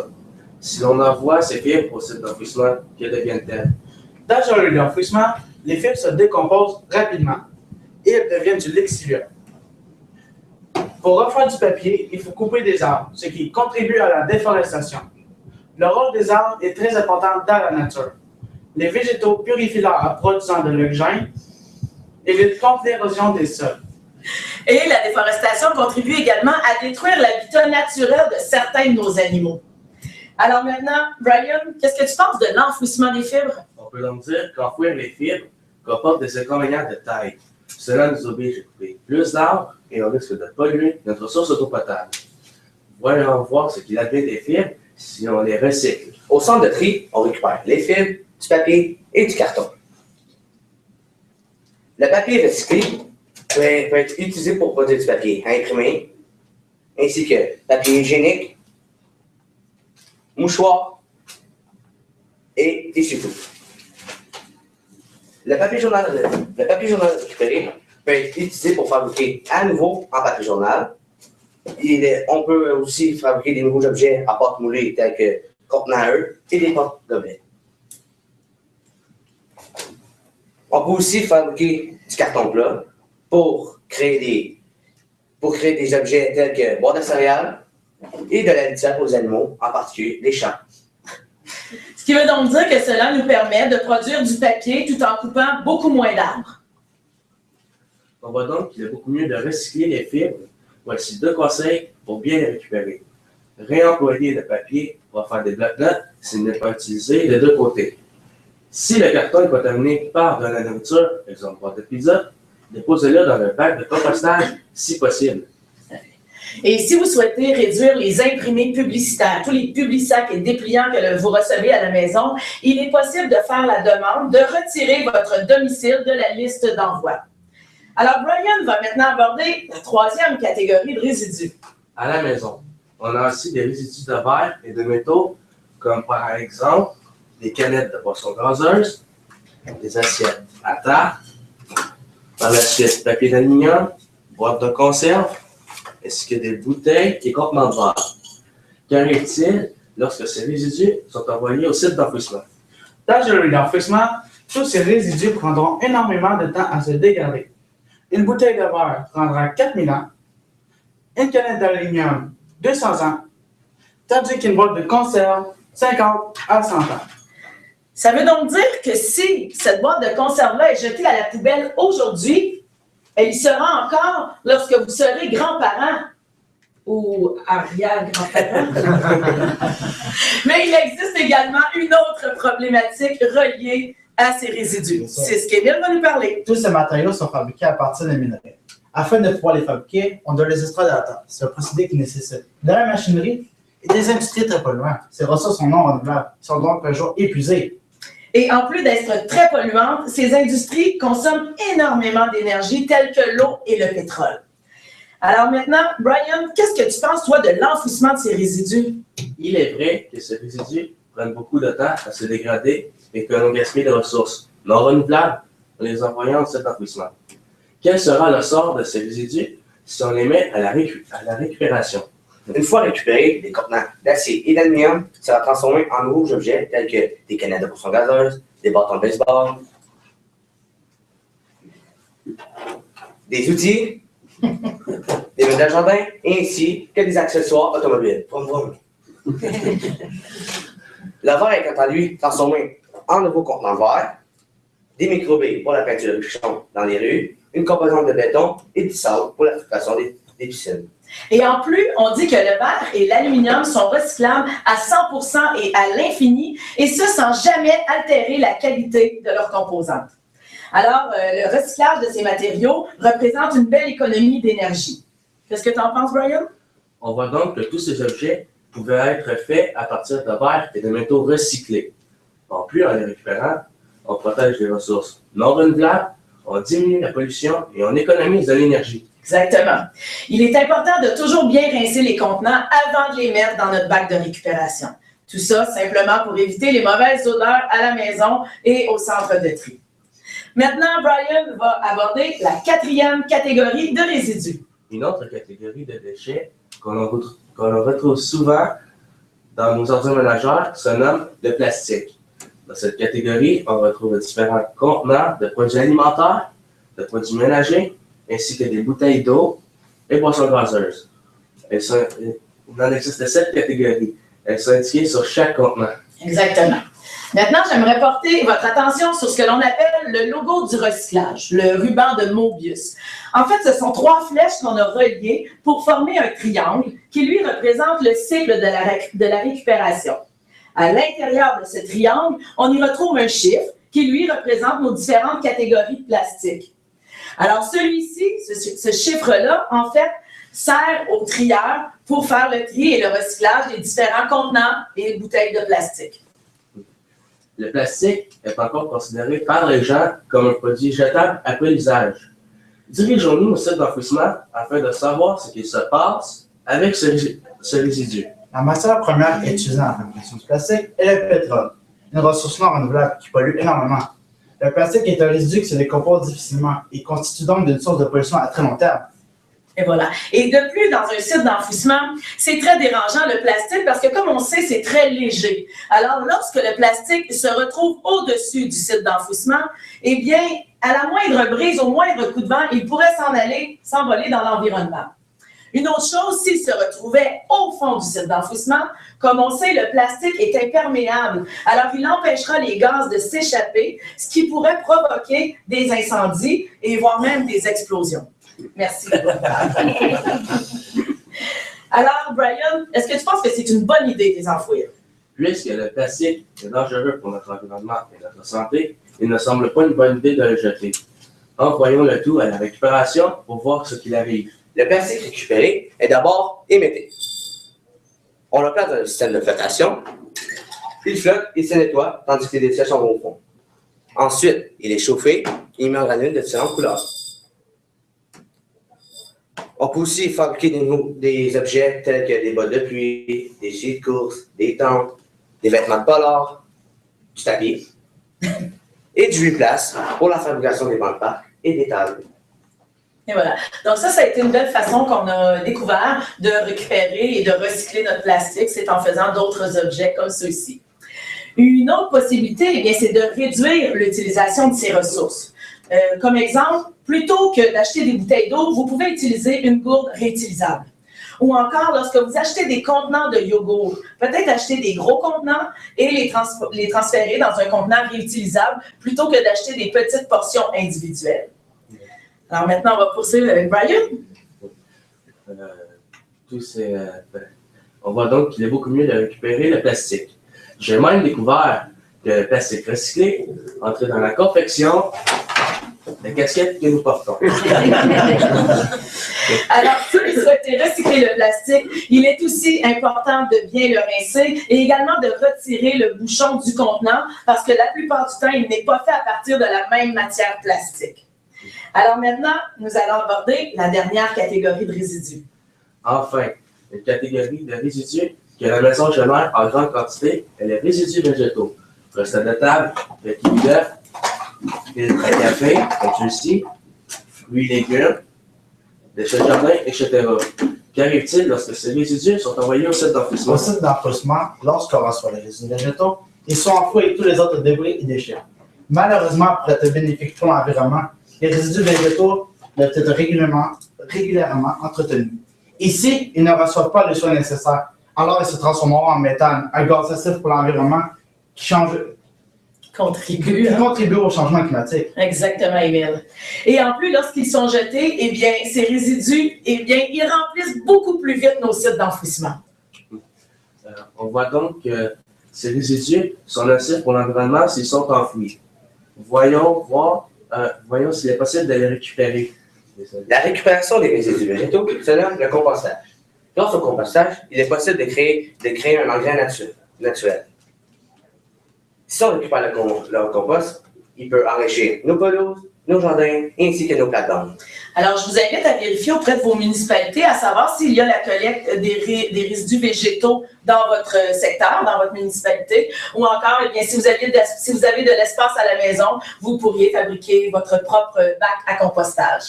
Si l'on envoie ces fibres au site d'enfouissement, que deviennent-elles? Dans un lieu d'enfouissement, les fibres se décomposent rapidement et elles deviennent du lexivia. Pour refaire du papier, il faut couper des arbres, ce qui contribue à la déforestation. Le rôle des arbres est très important dans la nature. Les végétaux purifient l'air en produisant de l'oxygène et lutte contre l'érosion des sols. Et la déforestation contribue également à détruire l'habitat naturel de certains de nos animaux. Alors maintenant, Brian, qu'est-ce que tu penses de l'enfouissement des fibres? On peut donc dire qu'enfouir les fibres comporte des inconvénients de taille. Cela nous oblige à couper plus d'arbres et on risque de polluer notre source d'eau potable. Voyons voir ce qu'il advient des fibres si on les recycle. Au centre de tri, on récupère les fibres, du papier et du carton. Le papier recyclé peut être utilisé pour produire du papier à imprimer, ainsi que papier hygiénique, mouchoir et essuie-tout. Le papier journal récupéré peut être utilisé pour fabriquer à nouveau en papier journal. On peut aussi fabriquer des nouveaux objets à pâte moulée tels que contenants à eux et des porte-gobelets. On peut aussi fabriquer du carton plat pour créer des objets tels que boîtes de céréales et de la litière aux animaux, en particulier les chats. Ce qui veut donc dire que cela nous permet de produire du papier tout en coupant beaucoup moins d'arbres. On voit donc qu'il est beaucoup mieux de recycler les fibres. Voici 2 conseils pour bien les récupérer. Réemployer le papier pour faire des blocs-notes s'il n'est pas utilisé de 2 côtés. Si le carton est contaminé par de la nourriture, exemple boîte de pizza, déposez-le dans un bac de compostage si possible. Et si vous souhaitez réduire les imprimés publicitaires, tous les publisacs et dépliants que vous recevez à la maison, il est possible de faire la demande de retirer votre domicile de la liste d'envoi. Alors, Brian va maintenant aborder la 3e catégorie de résidus. À la maison, on a aussi des résidus de verre et de métaux, comme par exemple des canettes de boissons gazeuses, des assiettes à tarte, par la suite papier d'aluminium, boîtes de conserve, ainsi que des bouteilles et contenants de verre. Qu'arrive-t-il lorsque ces résidus sont envoyés au site d'enfouissement? Dans le d'enfouissement, tous ces résidus prendront énormément de temps à se dégrader. Une bouteille de verre prendra 4000 ans, une canette d'aluminium 200 ans, tandis qu'une boîte de conserve 50 à 100 ans. Ça veut donc dire que si cette boîte de conserve-là est jetée à la poubelle aujourd'hui, elle y sera encore lorsque vous serez grands-parents ou arrière-grands-parents. Mais il existe également une autre problématique reliée à ces résidus. C'est ce qu'Émile va nous parler. Tous ces matériaux sont fabriqués à partir de minerais. Afin de pouvoir les fabriquer, on doit les extraire de la terre. C'est un procédé qui nécessite de la machinerie et des industries très polluantes. Ces ressources sont non renouvelables, sont donc un jour épuisées. Et en plus d'être très polluantes, ces industries consomment énormément d'énergie, telle que l'eau et le pétrole. Alors maintenant, Brian, qu'est-ce que tu penses, toi, de l'enfouissement de ces résidus? Il est vrai que ces résidus prennent beaucoup de temps à se dégrader et que l'on gaspille des ressources non renouvelables en les envoyant au site d'enfouissement. Quel sera le sort de ces résidus si on les met à la récupération? Une fois récupérés, les contenants d'acier et d'aluminium seront transformés en nouveaux objets tels que des canettes de boissons gazeuses, des bâtons de baseball, des outils, des meubles de jardin, ainsi que des accessoires automobiles. Le verre est quant à lui transformé en nouveaux contenants verts, des microbés pour la peinture de bûcherons dans les rues, une composante de béton et du sable pour la filtration des piscines. Et en plus, on dit que le verre et l'aluminium sont recyclables à 100% et à l'infini, et ce sans jamais altérer la qualité de leurs composantes. Alors, le recyclage de ces matériaux représente une belle économie d'énergie. Qu'est-ce que tu en penses, Brian? On voit donc que tous ces objets pouvaient être faits à partir de verre et de métaux recyclés. En plus, en les récupérant, on protège les ressources non renouvelables, on diminue la pollution et on économise de l'énergie. Exactement. Il est important de toujours bien rincer les contenants avant de les mettre dans notre bac de récupération. Tout ça simplement pour éviter les mauvaises odeurs à la maison et au centre de tri. Maintenant, Brian va aborder la 4e catégorie de résidus. Une autre catégorie de déchets qu'on retrouve souvent dans nos ordures ménagères se nomme le plastique. Dans cette catégorie, on retrouve différents contenants de produits alimentaires, de produits ménagers, ainsi que des bouteilles d'eau et boissons gazeuses. Il en existe 7 catégories. Elles sont indiquées sur chaque contenant. Exactement. Maintenant, j'aimerais porter votre attention sur ce que l'on appelle le logo du recyclage, le ruban de Mobius. En fait, ce sont 3 flèches qu'on a reliées pour former un triangle qui, lui, représente le cycle de la récupération. À l'intérieur de ce triangle, on y retrouve un chiffre qui, lui, représente nos différentes catégories de plastique. Alors, celui-ci, ce chiffre-là, en fait, sert au trieur pour faire le tri et le recyclage des différents contenants et bouteilles de plastique. Le plastique est encore considéré par les gens comme un produit jetable après l'usage. Dirigeons-nous au site d'enfouissement afin de savoir ce qui se passe avec ce résidu. La matière première utilisée dans la fabrication du plastique est le pétrole, une ressource non renouvelable qui pollue énormément. Le plastique est un résidu qui se décompose difficilement et constitue donc une source de pollution à très long terme. Et voilà. Et de plus, dans un site d'enfouissement, c'est très dérangeant le plastique parce que, comme on sait, c'est très léger. Alors, lorsque le plastique se retrouve au-dessus du site d'enfouissement, eh bien, à la moindre brise, au moindre coup de vent, il pourrait s'envoler dans l'environnement. Une autre chose, s'il se retrouvait au fond du site d'enfouissement, comme on sait, le plastique est imperméable. Alors, il empêchera les gaz de s'échapper, ce qui pourrait provoquer des incendies et voire même des explosions. Merci. Alors, Brian, est-ce que tu penses que c'est une bonne idée de les enfouir? Puisque le plastique est dangereux pour notre environnement et notre santé, il ne semble pas une bonne idée de le jeter. Envoyons le tout à la récupération pour voir ce qu'il arrive. Le plastique récupéré est d'abord émetté. On le place dans le système de flottation. Il flotte et se nettoie, tandis que les déchets sont au fond. Ensuite, il est chauffé et mis en granules de différentes couleurs. On peut aussi fabriquer des objets tels que des bottes de pluie, des gilets de course, des tentes, des vêtements de polar, du tapis et du replace pour la fabrication des bancs de parc et des tables. Et voilà. Donc ça a été une belle façon qu'on a découvert de récupérer et de recycler notre plastique. C'est en faisant d'autres objets comme ceux-ci. Une autre possibilité, eh bien, c'est de réduire l'utilisation de ces ressources. Comme exemple, plutôt que d'acheter des bouteilles d'eau, vous pouvez utiliser une gourde réutilisable. Ou encore, lorsque vous achetez des contenants de yogourt, peut-être acheter des gros contenants et les transférer dans un contenant réutilisable plutôt que d'acheter des petites portions individuelles. Alors maintenant, on va poursuivre avec Brian. On voit donc qu'il est beaucoup mieux de récupérer le plastique. J'ai même découvert que le plastique recyclé entrait dans la confection des casquettes que nous portons. Alors, si vous souhaitez recycler le plastique, il est aussi important de bien le rincer et également de retirer le bouchon du contenant parce que la plupart du temps, il n'est pas fait à partir de la même matière plastique. Alors maintenant, nous allons aborder la dernière catégorie de résidus. Enfin, une catégorie de résidus que la maison génère en grande quantité est les résidus végétaux. Reste de table, coquilles d'œufs, filtres à café, comme ceux-ci, fruits et légumes, déchets de jardin, etc. Qu'arrive-t-il lorsque ces résidus sont envoyés au site d'enfouissement? Au site d'enfouissement, lorsqu'on reçoit les résidus végétaux, ils sont enfouis avec tous les autres débris et déchets. Malheureusement, pour être bénéfique pour l'environnement, les résidus végétaux doivent être régulièrement entretenus. Ici, ils ne reçoivent pas les soins nécessaires, alors ils se transformeront en méthane, un gaz nocif pour l'environnement qui contribue au changement climatique. Exactement, Émile. Et en plus, lorsqu'ils sont jetés, eh bien, ces résidus, eh bien, ils remplissent beaucoup plus vite nos sites d'enfouissement. On voit donc que ces résidus sont nocifs pour l'environnement s'ils sont enfouis. Voyons s'il est possible de les récupérer. La récupération des résidus végétaux se nomme le compostage. Grâce au compostage, il est possible de créer un engrais naturel. Si on récupère le compost, il peut enrichir nos pelouses, nos jardins, ainsi que nos plates-bandes. Alors, je vous invite à vérifier auprès de vos municipalités, à savoir s'il y a la collecte des résidus végétaux dans votre secteur, dans votre municipalité, ou encore, eh bien, si vous avez de l'espace à la maison, vous pourriez fabriquer votre propre bac à compostage.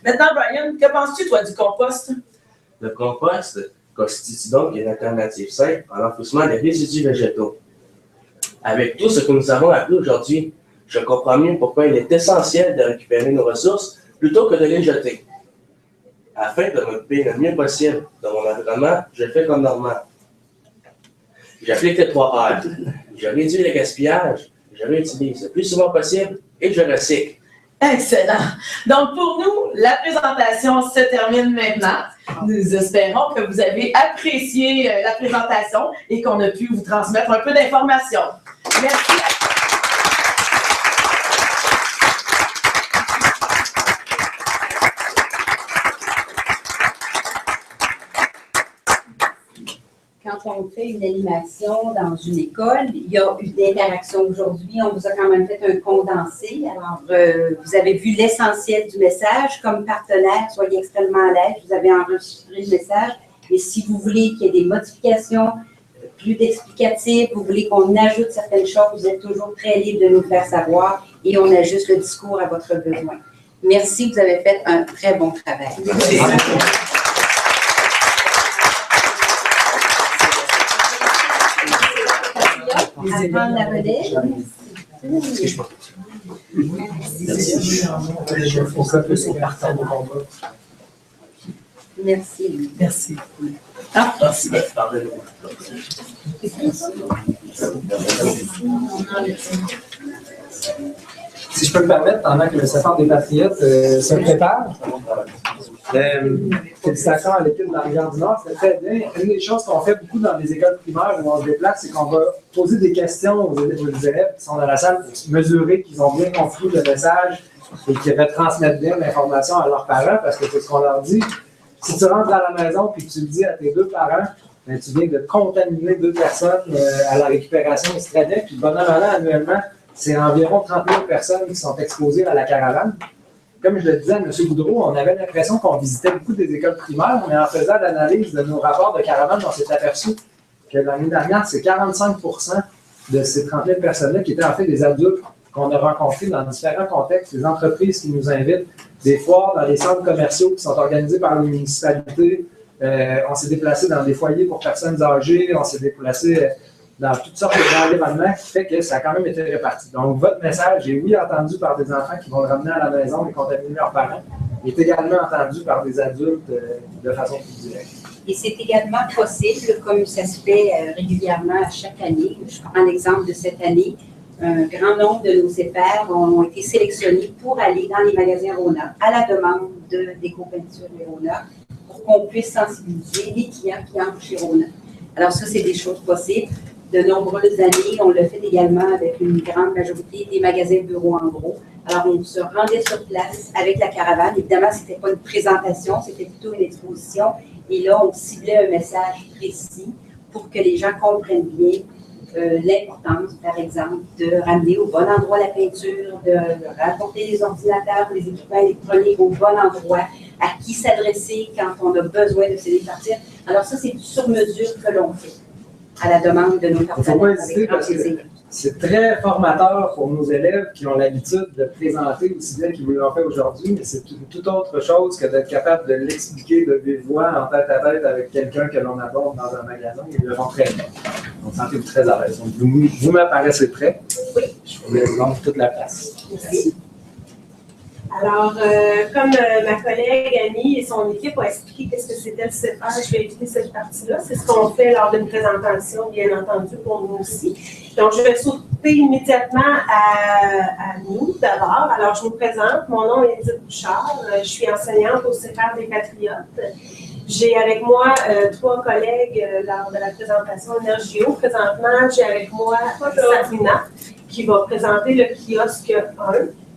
Maintenant, Brian, que penses-tu, toi, du compost? Le compost constitue donc une alternative simple à l'enfouissement des résidus végétaux. Avec tout ce que nous avons appris aujourd'hui, je comprends mieux pourquoi il est essentiel de récupérer nos ressources plutôt que de les jeter. Afin de m'occuper le mieux possible de mon environnement, je fais comme Normand. J'applique les 3 R. Je réduis le gaspillage, je réutilise le plus souvent possible et je recycle. Excellent. Donc, pour nous, la présentation se termine maintenant. Nous espérons que vous avez apprécié la présentation et qu'on a pu vous transmettre un peu d'informations. Merci. Quand on fait une animation dans une école, il y a eu d'interaction aujourd'hui. On vous a quand même fait un condensé. Alors, vous avez vu l'essentiel du message. Comme partenaire, soyez extrêmement à l'aise. Vous avez enregistré le message. Et si vous voulez qu'il y ait des modifications, plus d'explicatifs, vous voulez qu'on ajoute certaines choses, vous êtes toujours très libre de nous le faire savoir et on ajuste le discours à votre besoin. Merci, vous avez fait un très bon travail. Merci. À prendre la relève. Merci. Merci. Ah, Si je peux me permettre, pendant que le Sephore des Patriotes se prépare, félicitations à l'équipe de la Rivière du Nord, c'est très bien. Une des choses qu'on fait beaucoup dans les écoles primaires où on se déplace, c'est qu'on va poser des questions aux élèves qui sont dans la salle pour mesurer qu'ils ont bien compris le message et qu'ils retransmettent bien l'information à leurs parents, parce que c'est ce qu'on leur dit. Si tu rentres à la maison et que tu le dis à tes deux parents, ben, tu viens de contaminer deux personnes à la récupération du Stradec, puis bon an, annuellement, c'est environ 30 000 personnes qui sont exposées à la caravane. Comme je le disais à M. Boudreau, on avait l'impression qu'on visitait beaucoup des écoles primaires, mais en faisant l'analyse de nos rapports de caravane, on s'est aperçu que l'année dernière, c'est 45 % de ces 30 000 personnes-là qui étaient en fait des adultes qu'on a rencontrés dans différents contextes, des entreprises qui nous invitent, des foires dans les centres commerciaux qui sont organisés par les municipalités. On s'est déplacé dans des foyers pour personnes âgées, on s'est déplacé dans toutes sortes d'environnements qui fait que ça a quand même été réparti. Donc, votre message est oui entendu par des enfants qui vont le ramener à la maison et contaminer leurs parents, il est également entendu par des adultes de façon plus directe. Et c'est également possible, comme ça se fait régulièrement à chaque année. Je prends l'exemple de cette année. Un grand nombre de nos épères ont été sélectionnés pour aller dans les magasins Rona à la demande d'Éco-Peinture et Rona pour qu'on puisse sensibiliser les clients qui entrent chez Rona. Alors ça, c'est des choses possibles. De nombreuses années, on le fait également avec une grande majorité des magasins bureaux en gros. Alors, on se rendait sur place avec la caravane. Évidemment, ce n'était pas une présentation, c'était plutôt une exposition. Et là, on ciblait un message précis pour que les gens comprennent bien l'importance, par exemple, de ramener au bon endroit la peinture, de rapporter les ordinateurs, les équipements électroniques au bon endroit, à qui s'adresser quand on a besoin de se départir. Alors ça, c'est du sur-mesure que l'on fait à la demande de nos partenaires. Il ne faut pas hésiter parce que c'est très formateur pour nos élèves qui ont l'habitude de présenter aussi bien qu'ils vous l'ont fait aujourd'hui, mais c'est tout autre chose que d'être capable de l'expliquer de vive voix en tête à tête avec quelqu'un que l'on aborde dans un magasin. Ils le font très bien. Donc, sentez-vous très à l'aise. Donc, vous m'apparaissez prêt. Oui. Je vous laisse donc toute la place. Merci. Alors, comme ma collègue Annie et son équipe ont expliqué qu'est-ce que c'était le CEPAR, je vais éviter cette partie-là. C'est ce qu'on fait lors d'une présentation, bien entendu, pour nous aussi. Donc, je vais sauter immédiatement à nous d'abord. Alors, je vous présente. Mon nom est Edith Bouchard. Je suis enseignante au CEPAR des Patriotes. J'ai avec moi 3 collègues lors de la présentation Énergio. Présentement, j'ai avec moi Sabrina qui va présenter le kiosque 1.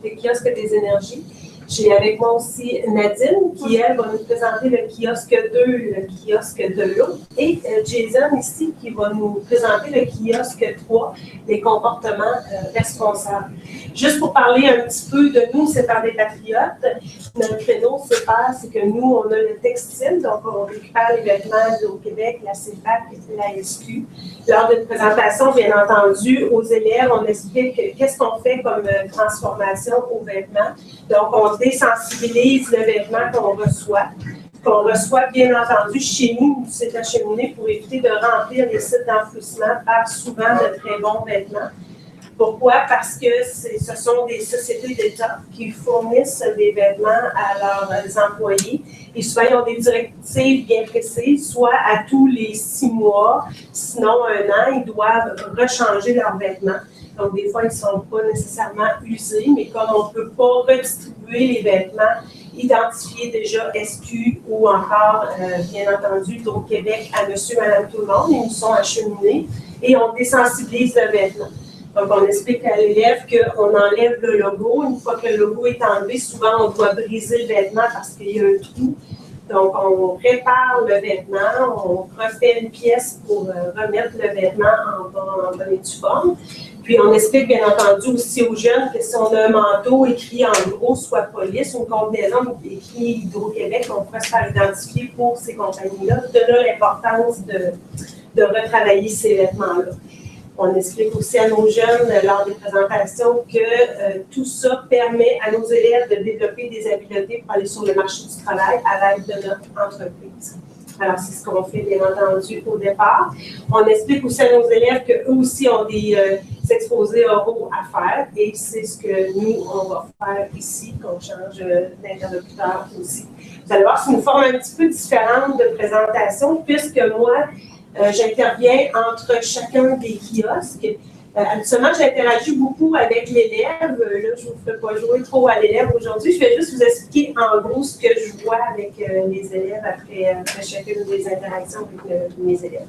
Le kiosque des énergies. J'ai avec moi aussi Nadine, qui, elle, va nous présenter le kiosque 2, le kiosque de l'eau. Et Jason, ici, qui va nous présenter le kiosque 3, les comportements responsables. Juste pour parler un petit peu de nous, c'est par des patriotes. Notre créneau CEPAR, c'est que nous, on a le textile, donc on récupère les vêtements au Québec, la CEPAC et la SQ. Lors d'une présentation, bien entendu, aux élèves, on explique qu'est-ce qu'on fait comme transformation aux vêtements. Donc, on désensibilise le vêtement qu'on reçoit bien entendu chez nous, c'est acheminé pour éviter de remplir les sites d'enfouissement par souvent de très bons vêtements. Pourquoi? Parce que ce sont des sociétés d'État qui fournissent des vêtements à leurs employés et souvent ils ont des directives bien précises, soit à tous les 6 mois, sinon 1 an, ils doivent rechanger leurs vêtements. Donc, des fois, ils ne sont pas nécessairement usés, mais comme on ne peut pas redistribuer les vêtements identifiés déjà SQ ou encore, bien entendu, au Québec à monsieur, madame, tout le monde, ils nous sont acheminés et on désensibilise le vêtement. Donc, on explique à l'élève qu'on enlève le logo. Une fois que le logo est enlevé, souvent, on doit briser le vêtement parce qu'il y a un trou. Donc, on répare le vêtement, on refait une pièce pour remettre le vêtement en bonne et due forme. Puis, on explique, bien entendu, aussi aux jeunes que si on a un manteau écrit en gros, soit police, ou une combinaison écrit Hydro-Québec, on pourrait se faire identifier pour ces compagnies-là, de là l'importance de retravailler ces vêtements-là. On explique aussi à nos jeunes lors des présentations que tout ça permet à nos élèves de développer des habiletés pour aller sur le marché du travail à l'aide de notre entreprise. Alors, c'est ce qu'on fait, bien entendu, au départ. On explique aussi à nos élèves qu'eux aussi ont des exposés oraux à faire et c'est ce que nous, on va faire ici, qu'on change d'interlocuteur aussi. Vous allez voir, c'est une forme un petit peu différente de présentation puisque moi, j'interviens entre chacun des kiosques. Habituellement, j'interagis beaucoup avec l'élève. Là, je ne vous ferai pas jouer trop à l'élève aujourd'hui. Je vais juste vous expliquer en gros ce que je vois avec les élèves après chacune des interactions avec mes élèves.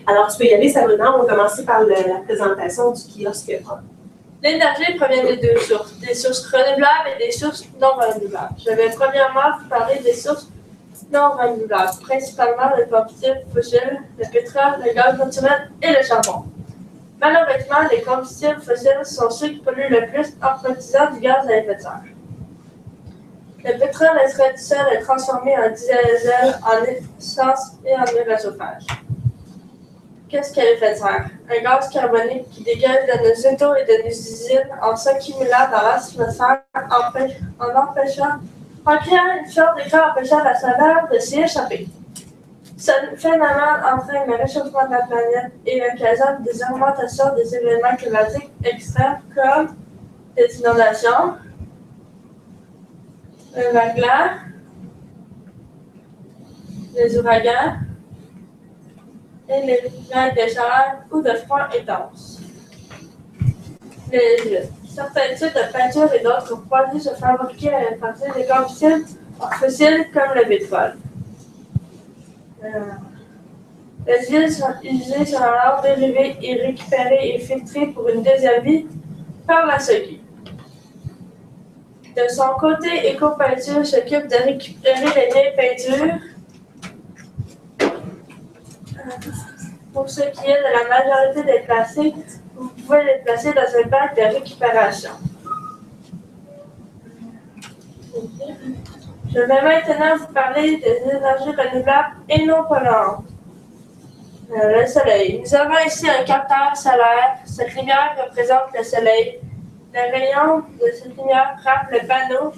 Alors, tu peux y aller, Sabrina. On va commencer par la présentation du kiosque 1. L'énergie provient de deux sources, des sources renouvelables et des sources non renouvelables. Je vais premièrement vous parler des sources non renouvelables, principalement le combustible fossile, le pétrole, le gaz naturel et le charbon. Malheureusement, les combustibles fossiles sont ceux qui polluent le plus en produisant du gaz à effet de serre. Le pétrole extrait du sol est transformé en diesel, en essence et en aérochauffage. Qu'est-ce qu'est l'effet de serre? Un gaz carbonique qui dégage de nos autos et de nos usines en s'accumulant dans l'atmosphère en créant une sorte d'écran empêchant la chaleur de s'y échapper. Ce phénomène entraîne le réchauffement de la planète et occasionne des augmentations des événements climatiques extrêmes comme les inondations, le verglas, les ouragans et les vagues de chaleur ou de froid intenses. Certains types de peinture et d'autres produits sont fabriqués à partir des combustibles fossiles comme le pétrole. Les huiles usées sont alors dérivées et récupérées et filtrées pour une deuxième vie par la SOGI. De son côté, Éco-Peinture s'occupe de récupérer les vieilles peintures. Pour ce qui est de la majorité des plastiques, vous pouvez les placer dans un bac de récupération. Je vais maintenant vous parler des énergies renouvelables et non polluantes. Le soleil. Nous avons ici un capteur solaire. Cette lumière représente le soleil. Les rayons de cette lumière frappent le panneau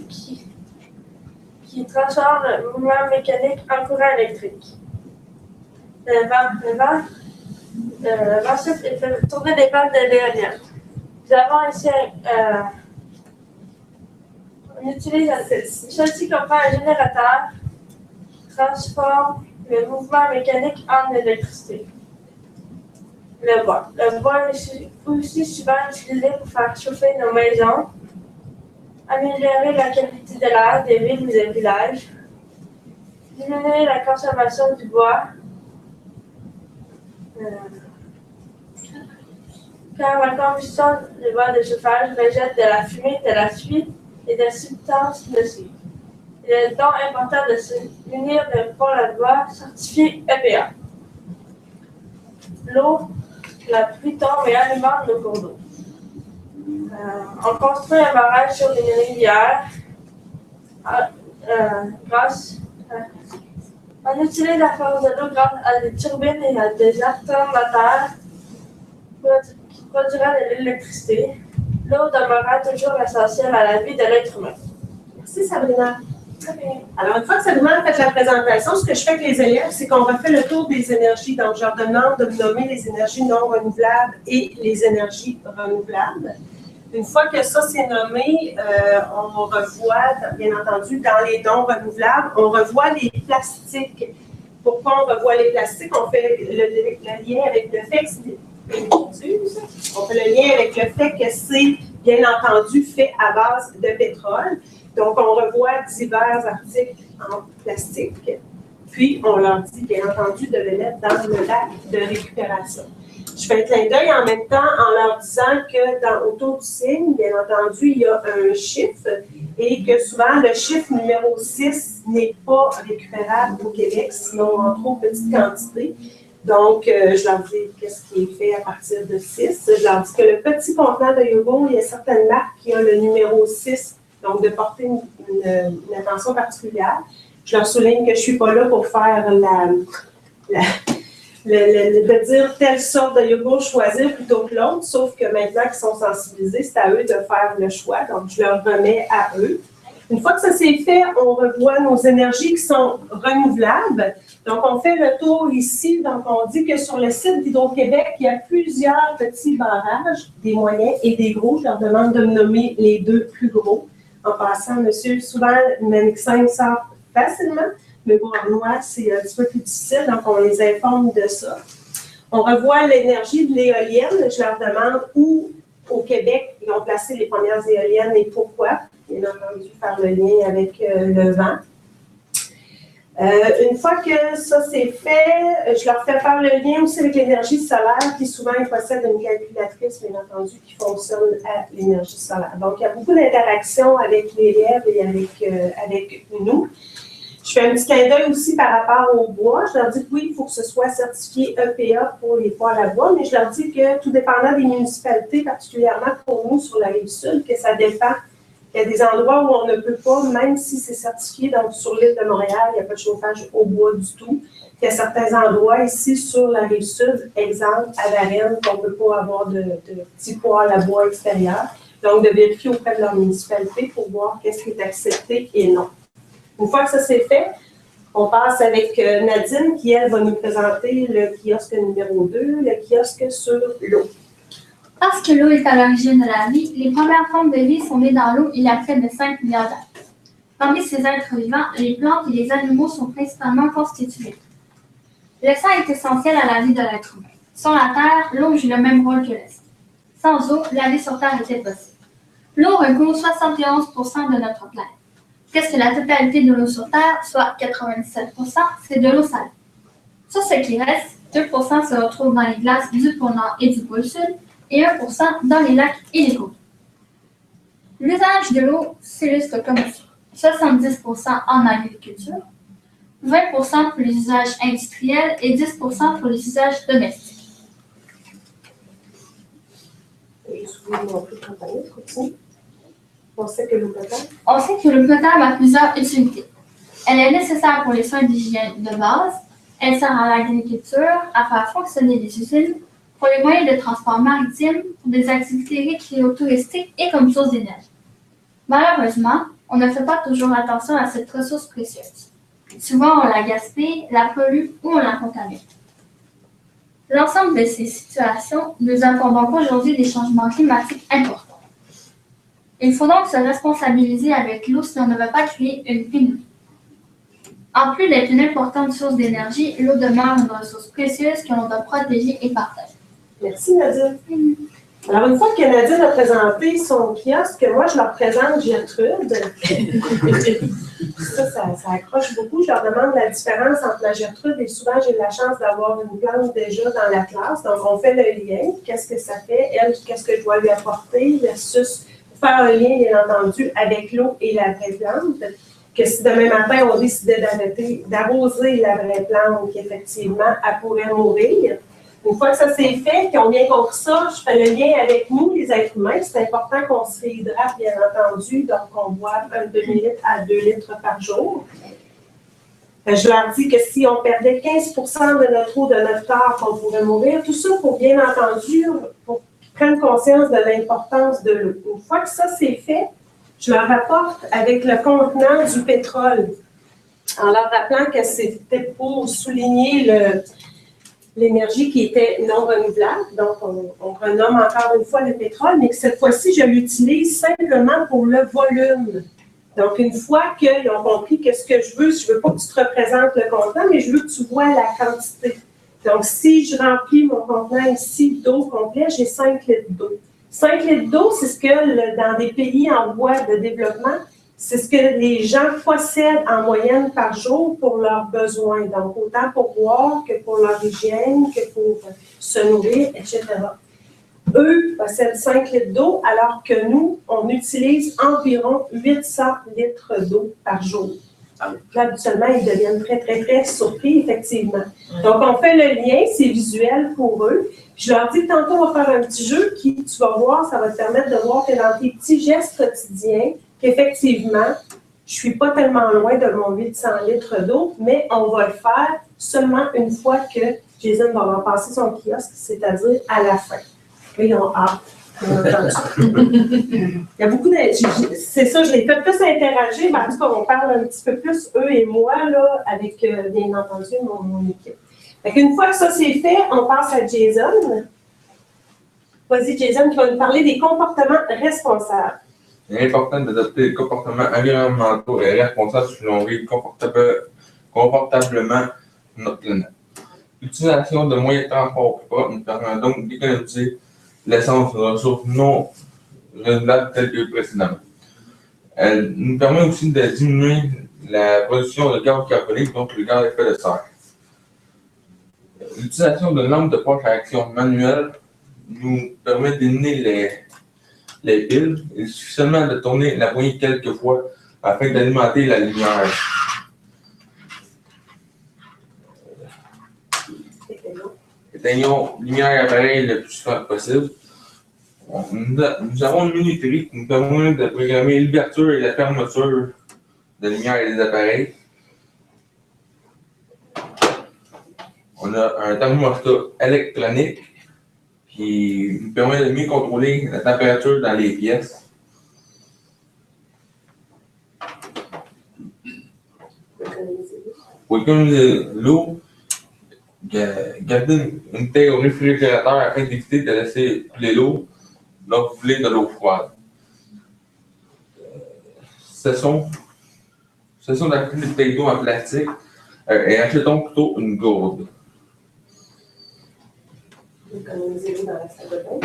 qui transforme le mouvement mécanique en courant électrique. Le vent souffle et fait tourner des pales de l'éolienne. Nous avons ici on utilise celle-ci comprend un générateur qui transforme le mouvement mécanique en électricité. Le bois. Le bois est aussi souvent utilisé pour faire chauffer nos maisons, améliorer la qualité de l'air des villes et des villages, diminuer la consommation du bois, car la combustion du bois de chauffage rejette de la fumée, de la suie et des substances nocives. Il est donc important de se munir d'un pôle à bois certifié EPA. L'eau, la pluie tombe et alimente nos cours d'eau. On construit un barrage sur une rivière on utilise la force de l'eau grâce à des turbines et à des alternateurs qui produiraient de l'électricité. L'eau demeurera toujours essentielle à la vie de l'être humain. Merci, Sabrina. Alors, une fois que Sabrina a fait la présentation, ce que je fais avec les élèves, c'est qu'on refait le tour des énergies. Donc, je leur demande de me nommer les énergies non renouvelables et les énergies renouvelables. Une fois que ça c'est nommé, on revoit, bien entendu, dans les non renouvelables, on revoit les plastiques. Pourquoi on revoit les plastiques? On fait le lien avec le fait que on fait le lien avec le fait que c'est, bien entendu, fait à base de pétrole. Donc, on revoit divers articles en plastique. Puis, on leur dit, bien entendu, de le mettre dans le bac de récupération. Je fais un clin d'œil en même temps en leur disant que autour du signe, bien entendu, il y a un chiffre et que souvent, le chiffre numéro 6 n'est pas récupérable au Québec, sinon en trop petite quantité. Donc, je leur dis qu'est-ce qui est fait à partir de 6. Je leur dis que le petit contenant de yogourt, il y a certaines marques qui ont le numéro 6, donc de porter une attention particulière. Je leur souligne que je ne suis pas là pour faire de dire telle sorte de yogourt choisir plutôt que l'autre, sauf que maintenant qu'ils sont sensibilisés, c'est à eux de faire le choix. Donc, je leur remets à eux. Une fois que ça s'est fait, on revoit nos énergies qui sont renouvelables. Donc, on fait le tour ici. Donc, on dit que sur le site d'Hydro-Québec, il y a plusieurs petits barrages, des moyens et des gros. Je leur demande de me nommer les deux plus gros. En passant, monsieur, souvent, le MX5 sort facilement, mais bon, en noir, c'est un petit peu plus difficile, donc on les informe de ça. On revoit l'énergie de l'éolienne. Je leur demande où, au Québec, ils ont placé les premières éoliennes et pourquoi. Bien entendu, faire le lien avec le vent. Une fois que ça c'est fait, je leur fais faire le lien aussi avec l'énergie solaire, puis souvent ils possèdent une calculatrice, bien entendu, qui fonctionne à l'énergie solaire. Donc, il y a beaucoup d'interactions avec l'élève et avec nous. Je fais un petit clin d'œil aussi par rapport au bois. Je leur dis que oui, il faut que ce soit certifié EPA pour les poêles à bois, mais je leur dis que tout dépendant des municipalités, particulièrement pour nous sur la Rive-Sud, que ça dépend. Il y a des endroits où on ne peut pas, même si c'est certifié, donc sur l'île de Montréal, il n'y a pas de chauffage au bois du tout. Il y a certains endroits ici sur la Rive-Sud, exemple à Varennes, qu'on ne peut pas avoir de petits poêles à bois extérieurs. Donc, de vérifier auprès de leur municipalité pour voir qu'est-ce qui est accepté et non. Une fois que ça c'est fait, on passe avec Nadine qui, elle, va nous présenter le kiosque numéro 2, le kiosque sur l'eau. Parce que l'eau est à l'origine de la vie, les premières formes de vie sont nées dans l'eau il y a près de 5 milliards d'années. Parmi ces êtres vivants, les plantes et les animaux sont principalement constitués. Le sang est essentiel à la vie de l'être humain. Sur la Terre, l'eau joue le même rôle que le sang. Sans eau, la vie sur Terre était possible. L'eau recouvre 71% de notre planète. Presque la totalité de l'eau sur Terre, soit 97%, c'est de l'eau salée. Sur ce qui reste, 2% se retrouvent dans les glaces du pôle Nord et du pôle Sud, et 1% dans les lacs et les côtes. L'usage de l'eau s'illustre comme suit. 70% en agriculture, 20% pour les usages industriels et 10% pour les usages domestiques. On sait que l'eau potable? On sait que l'eau potable a plusieurs utilités. Elle est nécessaire pour les soins d'hygiène de base, elle sert à l'agriculture, à faire fonctionner les usines, pour les moyens de transport maritime, pour des activités récréotouristiques et comme source d'énergie. Malheureusement, on ne fait pas toujours attention à cette ressource précieuse. Souvent, on la gaspille, la pollue ou on la contamine. L'ensemble de ces situations nous imposent donc aujourd'hui des changements climatiques importants. Il faut donc se responsabiliser avec l'eau si on ne veut pas créer une pénurie. En plus d'être une importante source d'énergie, l'eau demeure une ressource précieuse que l'on doit protéger et partager. Merci, Nadine. Alors, une fois que Nadine a présenté son kiosque, moi, je leur présente Gertrude. ça accroche beaucoup. Je leur demande la différence entre la Gertrude et souvent, j'ai la chance d'avoir une plante déjà dans la classe. Donc, on fait le lien. Qu'est-ce que ça fait? Elle, qu'est-ce que je dois lui apporter? Versus faire un lien, bien entendu, avec l'eau et la vraie plante. Que si demain matin, on décidait d'arroser la vraie plante, qu'effectivement, elle pourrait mourir. Une fois que ça s'est fait, qu'on a bien compris ça, je fais le lien avec nous, les êtres humains. C'est important qu'on se réhydrate, bien entendu, donc qu'on boive un demi-litre à 2 litres par jour. Je leur dis que si on perdait 15% de notre eau, de notre corps, qu'on pourrait mourir. Tout ça pour, bien entendu, pour prendre conscience de l'importance de l'eau. Une fois que ça c'est fait, je leur rapporte avec le contenant du pétrole, en leur rappelant que c'était pour souligner l'énergie qui était non renouvelable. Donc, on renomme encore une fois le pétrole, mais que cette fois-ci, je l'utilise simplement pour le volume. Donc, une fois qu'ils ont compris que ce que je veux pas que tu te représentes le contenant, mais je veux que tu vois la quantité. Donc, si je remplis mon contenant ici d'eau complète, j'ai 5 litres d'eau. 5 litres d'eau, c'est ce que dans des pays en voie de développement, c'est ce que les gens possèdent en moyenne par jour pour leurs besoins. Donc, autant pour boire que pour leur hygiène, que pour se nourrir, etc. Eux possèdent 5 litres d'eau, alors que nous, on utilise environ 800 litres d'eau par jour. Là, habituellement, ils deviennent très, très, très surpris, effectivement. Donc, on fait le lien, c'est visuel pour eux. Je leur dis, tantôt, on va faire un petit jeu qui, tu vas voir, ça va te permettre de voir que dans tes petits gestes quotidiens, qu'effectivement, je ne suis pas tellement loin de mon 800 litres d'eau, mais on va le faire seulement une fois que Jason va leur passer son kiosque, c'est-à-dire à la fin. Là, ils ont hâte. Il y a beaucoup de. C'est ça, je les fais plus interagir, mais en tout cas, on parle un petit peu plus, eux et moi, là, avec, bien entendu, mon équipe. Fait qu'une fois que ça c'est fait, on passe à Jason. Vas-y, Jason, qui va nous parler des comportements responsables. Il est important d'adopter des comportements environnementaux et responsables si l'on vit confortablement notre planète. L'utilisation de moyens de transport propres nous permet donc d'économiser l'essence de ressources non renouvelables telles que précédemment. Elle nous permet aussi de diminuer la production de gaz carbonique, donc le gaz à effet de serre. L'utilisation de lampes de poche à action manuelle nous permet d'éliminer les piles. Il suffit seulement de tourner la poignée quelques fois afin d'alimenter la lumière. Éteignons lumière appareil le plus souvent possible. Nous avons une minuterie qui nous permet de programmer l'ouverture et la fermeture de lumière des appareils. On a un thermostat électronique qui nous permet de mieux contrôler la température dans les pièces. Pour économiser l'eau, gardez une bouteille au réfrigérateur afin d'éviter de laisser couler l'eau lorsque vous voulez de l'eau froide. Cessons d'acheter des bouteilles d'eau en plastique et achetons plutôt une gourde.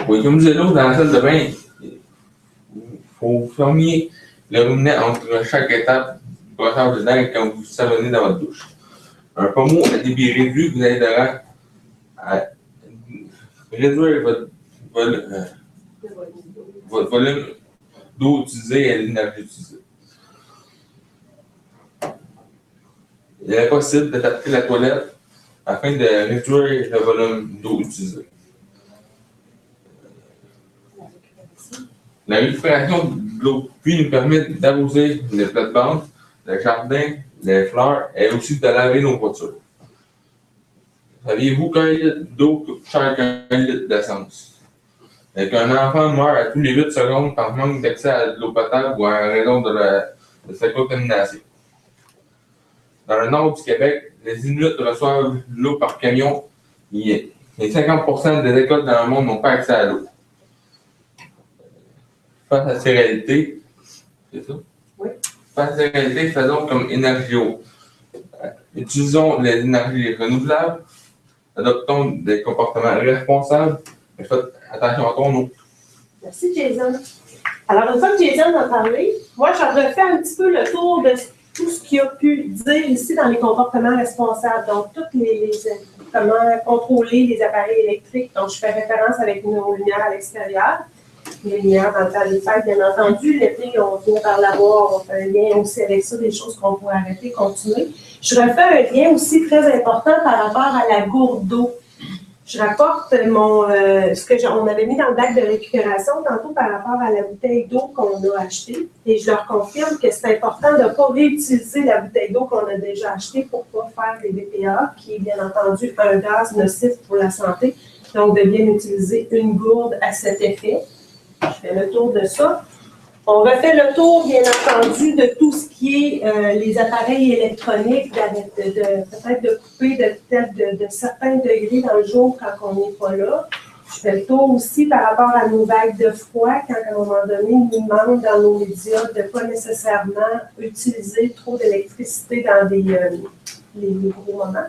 Pour économiser l'eau dans la salle de bain, il faut fermer le robinet entre chaque étape du brossage de dents quand vous savonnez dans votre douche. Un pommeau à débit réduit vous aidera à réduire votre volume d'eau utilisée et l'énergie utilisée. Il est possible d'adapter la toilette afin de réduire le volume d'eau utilisé. La récupération de l'eau puis nous permet d'arroser les plates-bandes, le jardin, les fleurs et aussi de laver nos voitures. Saviez-vous qu'un litre d'eau coûte cher qu'un litre d'essence? Et qu'un enfant meurt à tous les 8 secondes par manque d'accès à de l'eau potable ou à raison de sa contamination. Dans le nord du Québec, les Inuits reçoivent l'eau par camion et 50% des écoles dans le monde n'ont pas accès à l'eau. Face à ces réalités, c'est ça? Oui. Face à ces réalités, faisons comme Énergio. Utilisons les énergies renouvelables, adoptons des comportements responsables et faites attention à ton eau. Merci, Jason. Alors, une fois que Jason a parlé, moi, je refais un petit peu le tour de tout ce qu'il a pu dire ici dans les comportements responsables. Donc, comment contrôler les appareils électriques. Donc, je fais référence avec nos lumières à l'extérieur. Les lumières dans le temps des fêtes, bien entendu. L'été, on vient par la boire. On fait un lien aussi avec ça, des choses qu'on pourrait arrêter, continuer. Je refais un lien aussi très important par rapport à la gourde d'eau. Je rapporte ce que on avait mis dans le bac de récupération tantôt par rapport à la bouteille d'eau qu'on a achetée. Et je leur confirme que c'est important de ne pas réutiliser la bouteille d'eau qu'on a déjà achetée pour ne pas faire des BPA, qui est bien entendu un gaz nocif pour la santé. Donc, de bien utiliser une gourde à cet effet. Je fais le tour de ça. On refait le tour, bien entendu, de tout ce qui est les appareils électroniques, peut-être de couper de certains degrés dans le jour quand on n'est pas là. Je fais le tour aussi par rapport à nos vagues de froid, quand à un moment donné, ils nous demandent dans nos médias de ne pas nécessairement utiliser trop d'électricité dans les gros moments.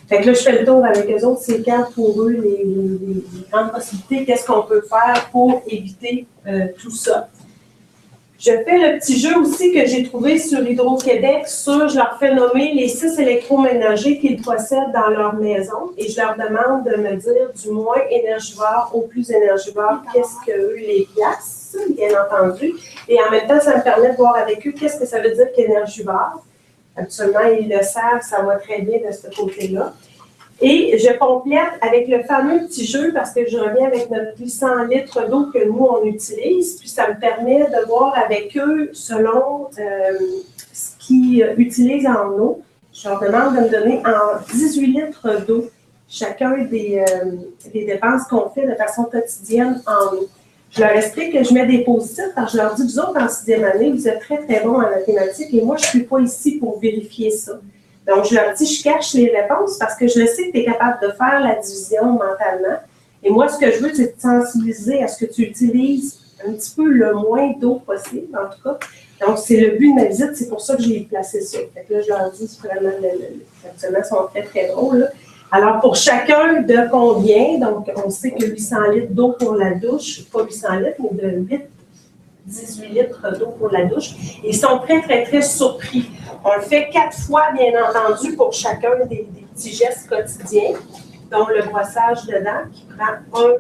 Fait que là, je fais le tour avec eux autres, c'est quand pour eux les grandes possibilités, qu'est-ce qu'on peut faire pour éviter tout ça. Je fais le petit jeu aussi que j'ai trouvé sur Hydro-Québec, je leur fais nommer les 6 électroménagers qu'ils possèdent dans leur maison et je leur demande de me dire du moins énergivore au plus énergivore, qu'est-ce qu'eux les placent, bien entendu. Et en même temps, ça me permet de voir avec eux qu'est-ce que ça veut dire qu'énergivore. Absolument, ils le savent, ça va très bien de ce côté-là. Et je complète avec le fameux petit jeu parce que je reviens avec notre 800 litres d'eau que nous, on utilise. Puis ça me permet de voir avec eux selon ce qu'ils utilisent en eau. Je leur demande de me donner en 18 litres d'eau chacun des dépenses qu'on fait de façon quotidienne en eau. Je leur explique que je mets des positifs parce que je leur dis, vous autres, en 6e année, vous êtes très, très bons en mathématiques et moi, je ne suis pas ici pour vérifier ça. Donc, je leur dis, je cache les réponses parce que je le sais que tu es capable de faire la division mentalement. Et moi, ce que je veux, c'est te sensibiliser à ce que tu utilises un petit peu le moins d'eau possible, en tout cas. Donc, c'est le but de ma visite, c'est pour ça que j'ai placé ça. Fait que là, je leur dis, vraiment, actuellement, ils sont très, très drôles, là. Alors, pour chacun de combien, donc on sait que 800 litres d'eau pour la douche, pas 800 litres, mais de 18 litres d'eau pour la douche. Et ils sont très, très, très surpris. On le fait 4 fois, bien entendu, pour chacun des petits gestes quotidiens, dont le brossage de dents qui prend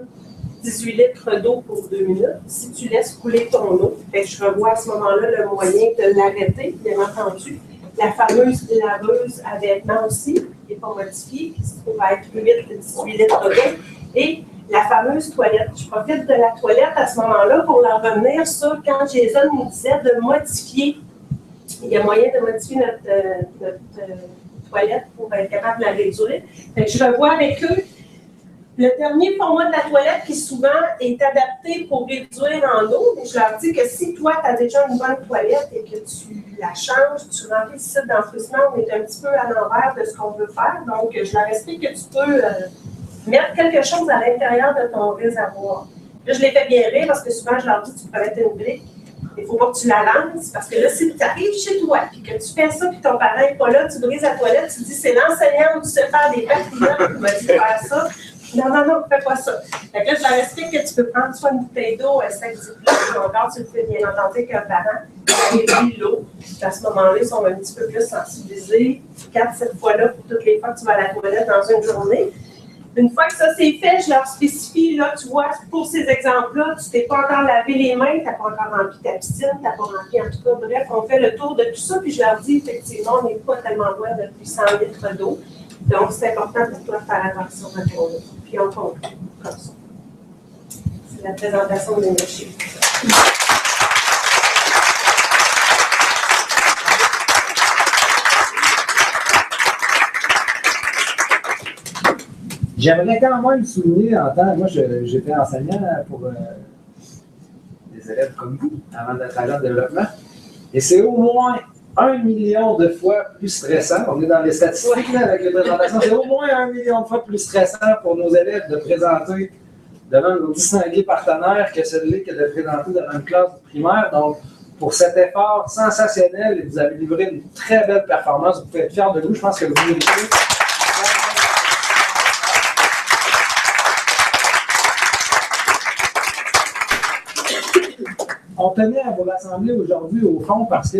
18 litres d'eau pour 2 minutes. Si tu laisses couler ton eau, fait que je revois à ce moment-là le moyen de l'arrêter, bien entendu. La fameuse laveuse à vêtements aussi, qui n'est pas modifiée, qui se trouve à être 18 litres d'eau. Et la fameuse toilette. Je profite de la toilette à ce moment-là pour leur revenir sur quand Jason nous disait de modifier. Il y a moyen de modifier notre toilette pour être capable de la réduire. Fait que je revois avec eux le dernier format de la toilette qui souvent est adapté pour réduire en eau. Mais je leur dis que si toi, tu as déjà une bonne toilette et que tu la changes, tu remplis le site d'enfouissement, on est un petit peu à l'envers de ce qu'on veut faire. Donc, je leur explique que tu peux mettre quelque chose à l'intérieur de ton réservoir. Là, je les fais bien rire parce que souvent, je leur dis tu peux mettre une brique. Il ne faut pas que tu la lances parce que là, si tu arrives chez toi et que tu fais ça puis ton parent n'est pas là, tu brises la toilette, tu dis c'est l'enseignant ou tu sais faire des patriotes qui m'a dit de faire ça. Non, fais pas ça. Fait que là, je leur explique que tu peux prendre soit une bouteille d'eau, 5 litres, ou encore tu le fais bien entendu avec un parent, et puis l'eau. À ce moment-là, ils sont un petit peu plus sensibilisés. 4-7 fois-là pour toutes les fois que tu vas à la toilette dans une journée. Une fois que ça c'est fait, je leur spécifie, là, tu vois, pour ces exemples-là, tu t'es pas encore lavé les mains, tu n'as pas encore rempli ta piscine, tu n'as pas rempli, en tout cas, bref, on fait le tour de tout ça, puis je leur dis, effectivement, on n'est pas tellement loin de 800 litres d'eau. Donc, c'est important pour toi de faire attention à ton eau. Puis on conclut comme ça. C'est la présentation de nos chiffres. J'aimerais quand même souligner en tant, moi j'étais enseignant pour des élèves comme vous, avant d'être agent de développement, et c'est au moins 1 million de fois plus stressant, on est dans les statistiques là, avec les présentations, c'est au moins 1 million de fois plus stressant pour nos élèves de présenter devant nos distingués partenaires que celui que de présenter devant une classe primaire. Donc, pour cet effort sensationnel, vous avez livré une très belle performance, vous pouvez être fiers de vous, je pense que vous méritez. On tenait à vous rassembler aujourd'hui au fond parce que,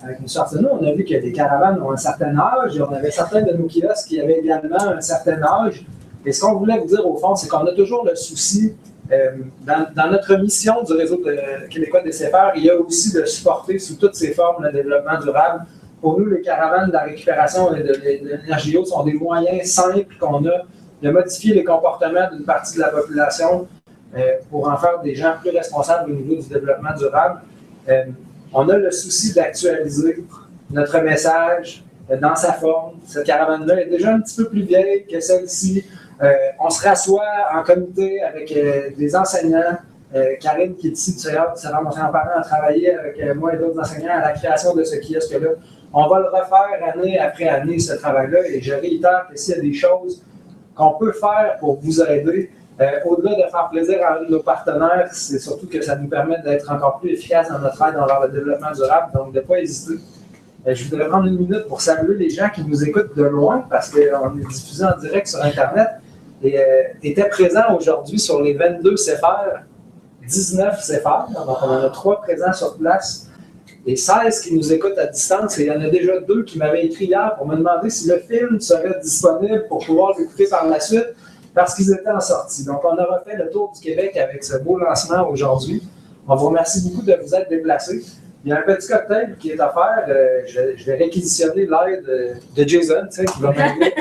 avec M. Arsenault, on a vu que les caravanes ont un certain âge et on avait certains de nos kiosques qui avaient également un certain âge. Et ce qu'on voulait vous dire au fond, c'est qu'on a toujours le souci, dans notre mission du réseau québécois des CFR, il y a aussi de supporter sous toutes ses formes le développement durable. Pour nous, les caravanes de la récupération et de l'énergie eau sont des moyens simples qu'on a de modifier les comportements d'une partie de la population pour en faire des gens plus responsables au niveau du développement durable. On a le souci d'actualiser notre message dans sa forme. Cette caravane-là est déjà un petit peu plus vieille que celle-ci. On se rassoit en comité avec des enseignants. Karine, qui est ici du Service d'enseignants parents, a travaillé avec moi et d'autres enseignants à la création de ce kiosque-là. On va le refaire année après année, ce travail-là, et je réitère que s'il y a des choses qu'on peut faire pour vous aider, au-delà de faire plaisir à nos partenaires, c'est surtout que ça nous permet d'être encore plus efficaces dans notre aide envers le développement durable, donc de ne pas hésiter. Je voudrais prendre une minute pour saluer les gens qui nous écoutent de loin, parce qu'on est diffusé en direct sur Internet, et étaient présents aujourd'hui sur les 22 CFR, 19 CFR, donc on en a 3 présents sur place, et 16 qui nous écoutent à distance, et il y en a déjà 2 qui m'avaient écrit hier pour me demander si le film serait disponible pour pouvoir l'écouter par la suite, parce qu'ils étaient en sortie. Donc, on aura fait le tour du Québec avec ce beau lancement aujourd'hui. On vous remercie beaucoup de vous être déplacés. Il y a un petit cocktail qui est offert. Je vais réquisitionner l'aide de Jason, tu sais, qui va m'aider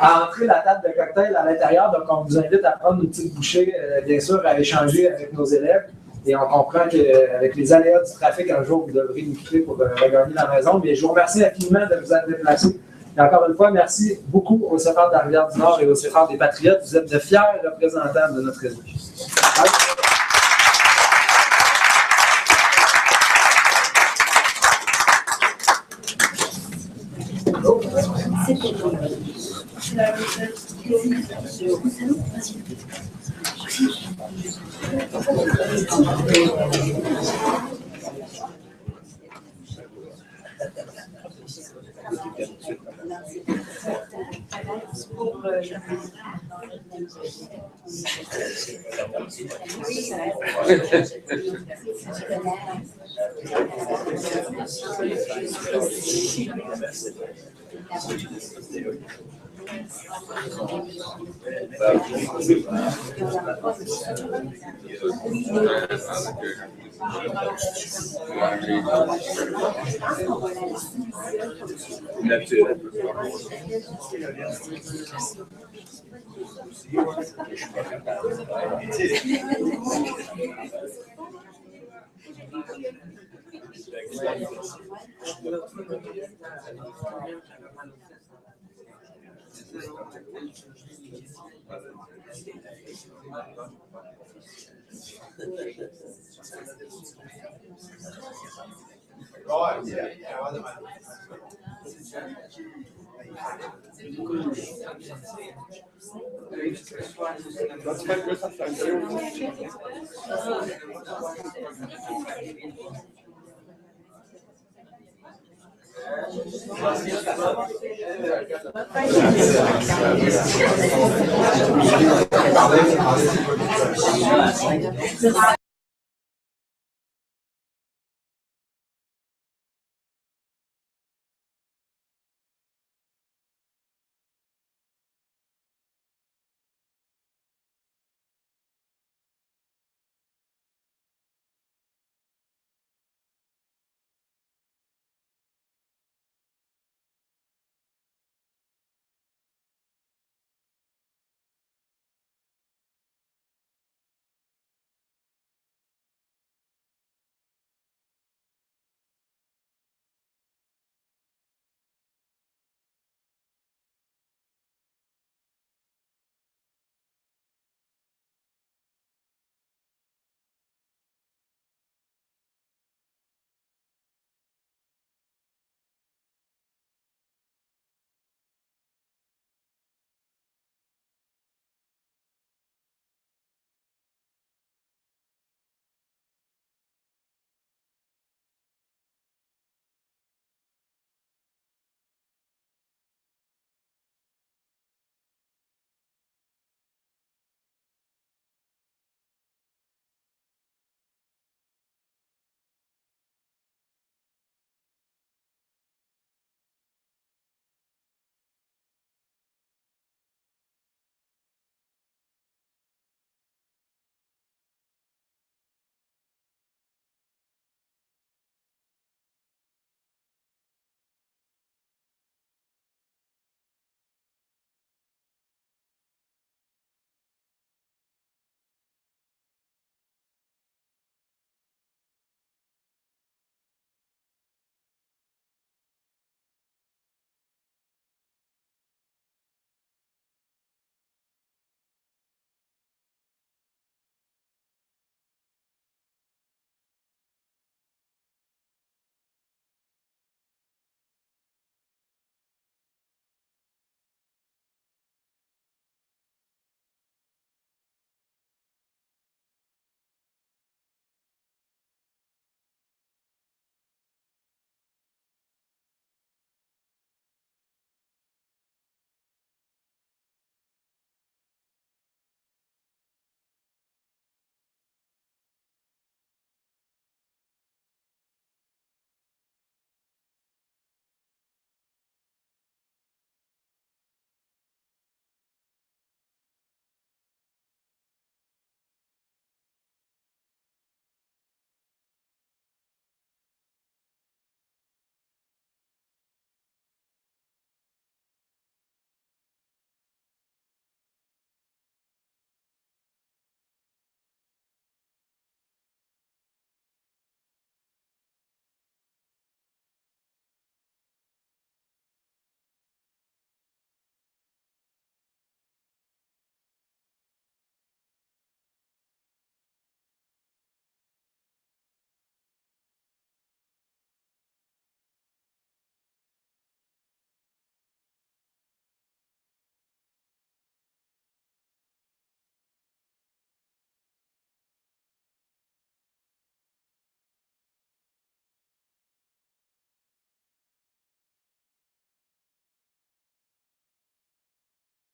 à entrer la table de cocktail à l'intérieur. Donc, on vous invite à prendre une petite bouchée, bien sûr, à échanger avec nos élèves. Et on comprend qu'avec les aléas du trafic, un jour, vous devrez nous quitter pour regagner la maison. Mais je vous remercie infiniment de vous être déplacés. Et encore une fois, merci beaucoup au CFR de la Rivière-du-Nord et au CFR des Patriotes. Vous êtes de fiers représentants de notre réseau.